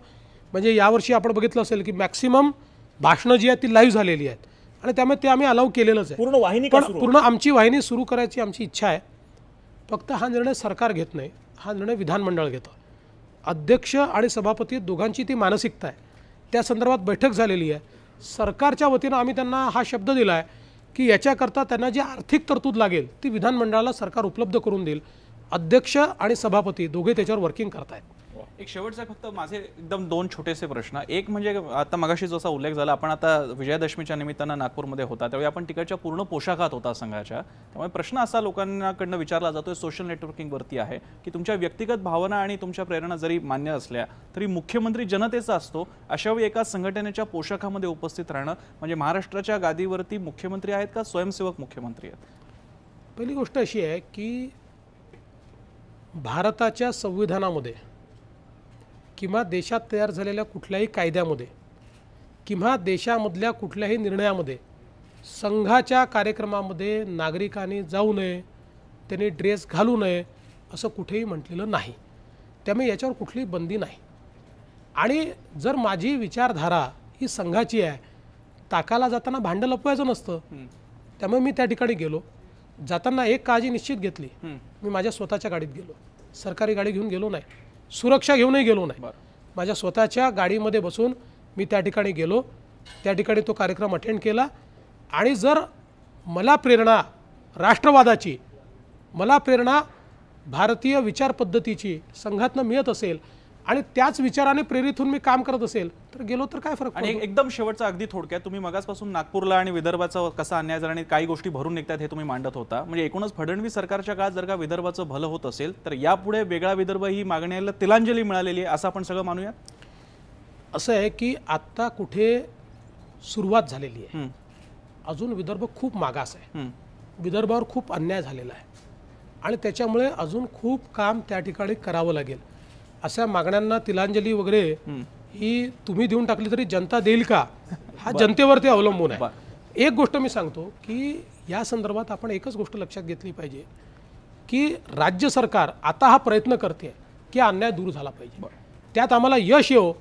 म्हणजे यावर्षी आपण बघितलं असेल की मॅक्सिमम भाषणं जी आहेत ती लाईव्ह झालेली आहेत आणि त्यामुळे ते आम्ही अलाउ केलेलंच आहे. पूर्ण वाहिनी पण पूर्ण आमची वाहिनी सुरू करायची आमची इच्छा आहे. फक्त हा निर्णय सरकार घेत नाही, हा निर्णय विधानमंडळ घेतं. अध्यक्ष आणि सभापती दोघांची ती मानसिकता आहे. त्या संदर्भात बैठक झालेली आहे. सरकारच्या वतीनं आम्ही त्यांना हा शब्द दिला आहे की याच्याकरता त्यांना जी आर्थिक तरतूद लागेल ती विधानमंडळाला सरकार उपलब्ध करून देईल. अध्यक्ष आणि सभापती दोघे त्याच्यावर वर्किंग करतायत. एक शेवटचा फक्त माझे एकदम 2 छोटेसे प्रश्न. एक म्हणजे आता मगाशी जसा उल्लेख झाला, आपण आता विजयादशमीच्या निमित्तानं नागपूरमध्ये होता त्यावेळी आपण तिकडच्या पूर्ण पोशाखात होता संघाच्या. त्यामुळे प्रश्न असा लोकांकडनं विचारला जातोय सोशल नेटवर्किंगवरती आहे की तुमच्या व्यक्तिगत भावना आणि तुमच्या प्रेरणा जरी मान्य असल्या तरी मुख्यमंत्री जनतेचा असतो, अशा वेळी एका संघटनेच्या पोशाखामध्ये उपस्थित राहणं म्हणजे महाराष्ट्राच्या गादीवरती मुख्यमंत्री आहेत का स्वयंसेवक मुख्यमंत्री आहेत? पहिली गोष्ट अशी आहे की भारताच्या संविधानामध्ये किंवा देशात तयार झालेल्या कुठल्याही कायद्यामध्ये किंवा देशामधल्या कुठल्याही निर्णयामध्ये संघाच्या कार्यक्रमामध्ये नागरिकांनी जाऊ नये, त्यांनी ड्रेस घालू नये असं कुठेही म्हटलेलं नाही. त्यामुळे याच्यावर कुठलीही बंदी नाही. आणि जर माझी विचारधारा ही संघाची आहे, ताकाला जाताना भांडं लपवायचं नसतं. त्यामुळे मी त्या ठिकाणी गेलो. जाताना एक काळजी निश्चित घेतली, मी माझ्या स्वतःच्या गाडीत गेलो, सरकारी गाडी घेऊन गेलो नाही, सुरक्षा घेऊनही गेलो नाही. माझ्या स्वतःच्या गाडीमध्ये बसून मी त्या ठिकाणी गेलो, त्या ठिकाणी तो कार्यक्रम अटेंड केला. आणि जर मला प्रेरणा राष्ट्रवादाची, मला प्रेरणा भारतीय विचार पद्धतीची संघातनं मिळत असेल आणि त्याच विचाराने प्रेरित होऊन मी काम करत असेल तर गेलो तर काय फरक आणि एकदम शेवटचा अगदी थोडक्यात, तुम्ही मगासपासून नागपूरला आणि विदर्भाचा कसा अन्याय झाला आणि काही गोष्टी भरून निघतात हे तुम्ही मांडत होता. म्हणजे एकूणच फडणवीस सरकारच्या काळात जर का विदर्भाचं भलं होत असेल तर यापुढे वेगळा विदर्भ ही मागण्याला तिलांजली मिळालेली आहे असं आपण सगळं मानूया. असं आहे की आत्ता कुठे सुरुवात झालेली आहे, अजून विदर्भ खूप मागास आहे, विदर्भावर खूप अन्याय झालेला आहे आणि त्याच्यामुळे अजून खूप काम त्या ठिकाणी करावं लागेल. अशा मागण्यांना तिलांजली वगैरे ही तुम्ही देऊन टाकली तरी जनता देईल का, हा जनतेवरती अवलंबून आहे. एक गोष्ट मी सांगतो की या संदर्भात आपण एकच गोष्ट लक्षात घेतली पाहिजे की राज्य सरकार आता हा प्रयत्न करते की अन्याय दूर झाला पाहिजे, त्यात आम्हाला यश येवो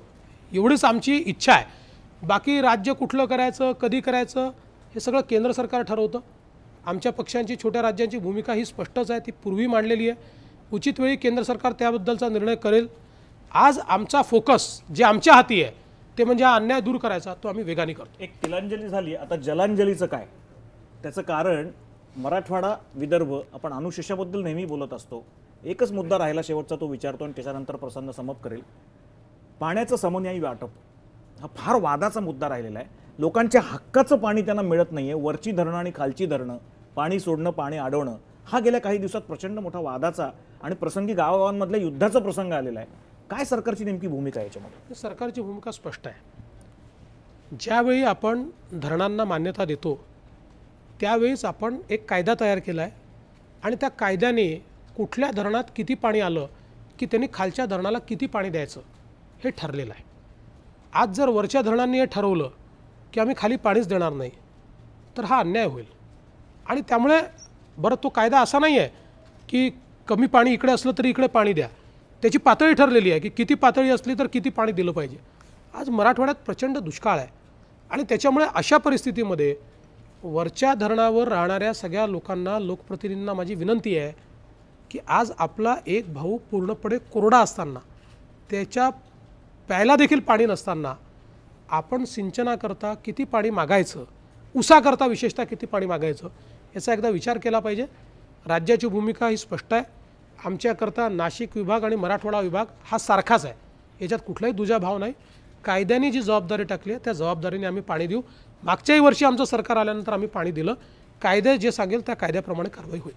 एवढीच आमची इच्छा आहे. बाकी राज्य कुठलं करायचं, कधी करायचं हे सगळं केंद्र सरकार ठरवतं. आमच्या पक्षांची, छोट्या राज्यांची भूमिका ही स्पष्टच आहे, ती पूर्वी मांडलेली आहे. उचित वेळी केंद्र सरकार त्याबद्दलचा निर्णय करेल. आज आमचा फोकस जे आमच्या हाती आहे ते म्हणजे हा अन्याय दूर करायचा, तो आम्ही वेगाने करतो. एक तिलांजली झाली, आता जलांजलीचं काय? त्याचं कारण मराठवाडा, विदर्भ, आपण अनुशेषाबद्दल नेहमी बोलत असतो. एकच मुद्दा राहिला शेवटचा, तो विचारतो आणि त्याच्यानंतर प्रसन्न समप करेल. पाण्याचं समन्यायी वाटप हा फार वादाचा मुद्दा राहिलेला आहे. लोकांच्या हक्काचं पाणी त्यांना मिळत नाही आहे. वरची धरणं आणि खालची धरणं, पाणी सोडणं, पाणी अडवणं, हा गेल्या काही दिवसात प्रचंड मोठा वादाचा आणि प्रसंगी गावागावांमधल्या युद्धाचा प्रसंग आलेला आहे. काय सरकारची नेमकी भूमिका आहे याच्यामध्ये? सरकारची भूमिका स्पष्ट आहे. ज्यावेळी आपण धरणांना मान्यता देतो त्यावेळीच आपण एक कायदा तयार केला आहे आणि त्या कायद्याने कुठल्या धरणात किती पाणी आलं की त्यांनी खालच्या धरणाला किती पाणी द्यायचं हे ठरलेलं आहे. आज जर वरच्या धरणांनी हे ठरवलं की आम्ही खाली पाणीच देणार नाही तर हा अन्याय होईल. आणि त्यामुळे बरं तो कायदा असा नाही आहे की कमी पाणी इकडे असलं तरी इकडे पाणी द्या, त्याची पातळी ठरलेली आहे की किती पातळी असली तर किती पाणी दिलं पाहिजे. आज मराठवाड्यात प्रचंड दुष्काळ आहे आणि त्याच्यामुळे अशा परिस्थितीमध्ये वरच्या धरणावर राहणाऱ्या सगळ्या लोकांना, लोकप्रतिनिधींना माझी विनंती आहे की आज आपला एक भाऊ पूर्णपणे कोरडा असताना, त्याच्या प्यायला देखील पाणी नसताना आपण सिंचनाकरता किती पाणी मागायचं, ऊसाकरता विशेषतः किती पाणी मागायचं याचा एकदा विचार केला पाहिजे. राज्याची भूमिका ही स्पष्ट आहे. आमच्याकरता नाशिक विभाग आणि मराठवाडा विभाग हा सारखाच आहे, याच्यात कुठलाही दुजाभाव नाही. कायद्याने जी जबाबदारी टाकली आहे त्या जबाबदारीने आम्ही पाणी देऊ. मागच्याही वर्षी आमचं सरकार आल्यानंतर आम्ही पाणी दिलं. कायदे जे सांगेल त्या कायद्याप्रमाणे कारवाई होईल.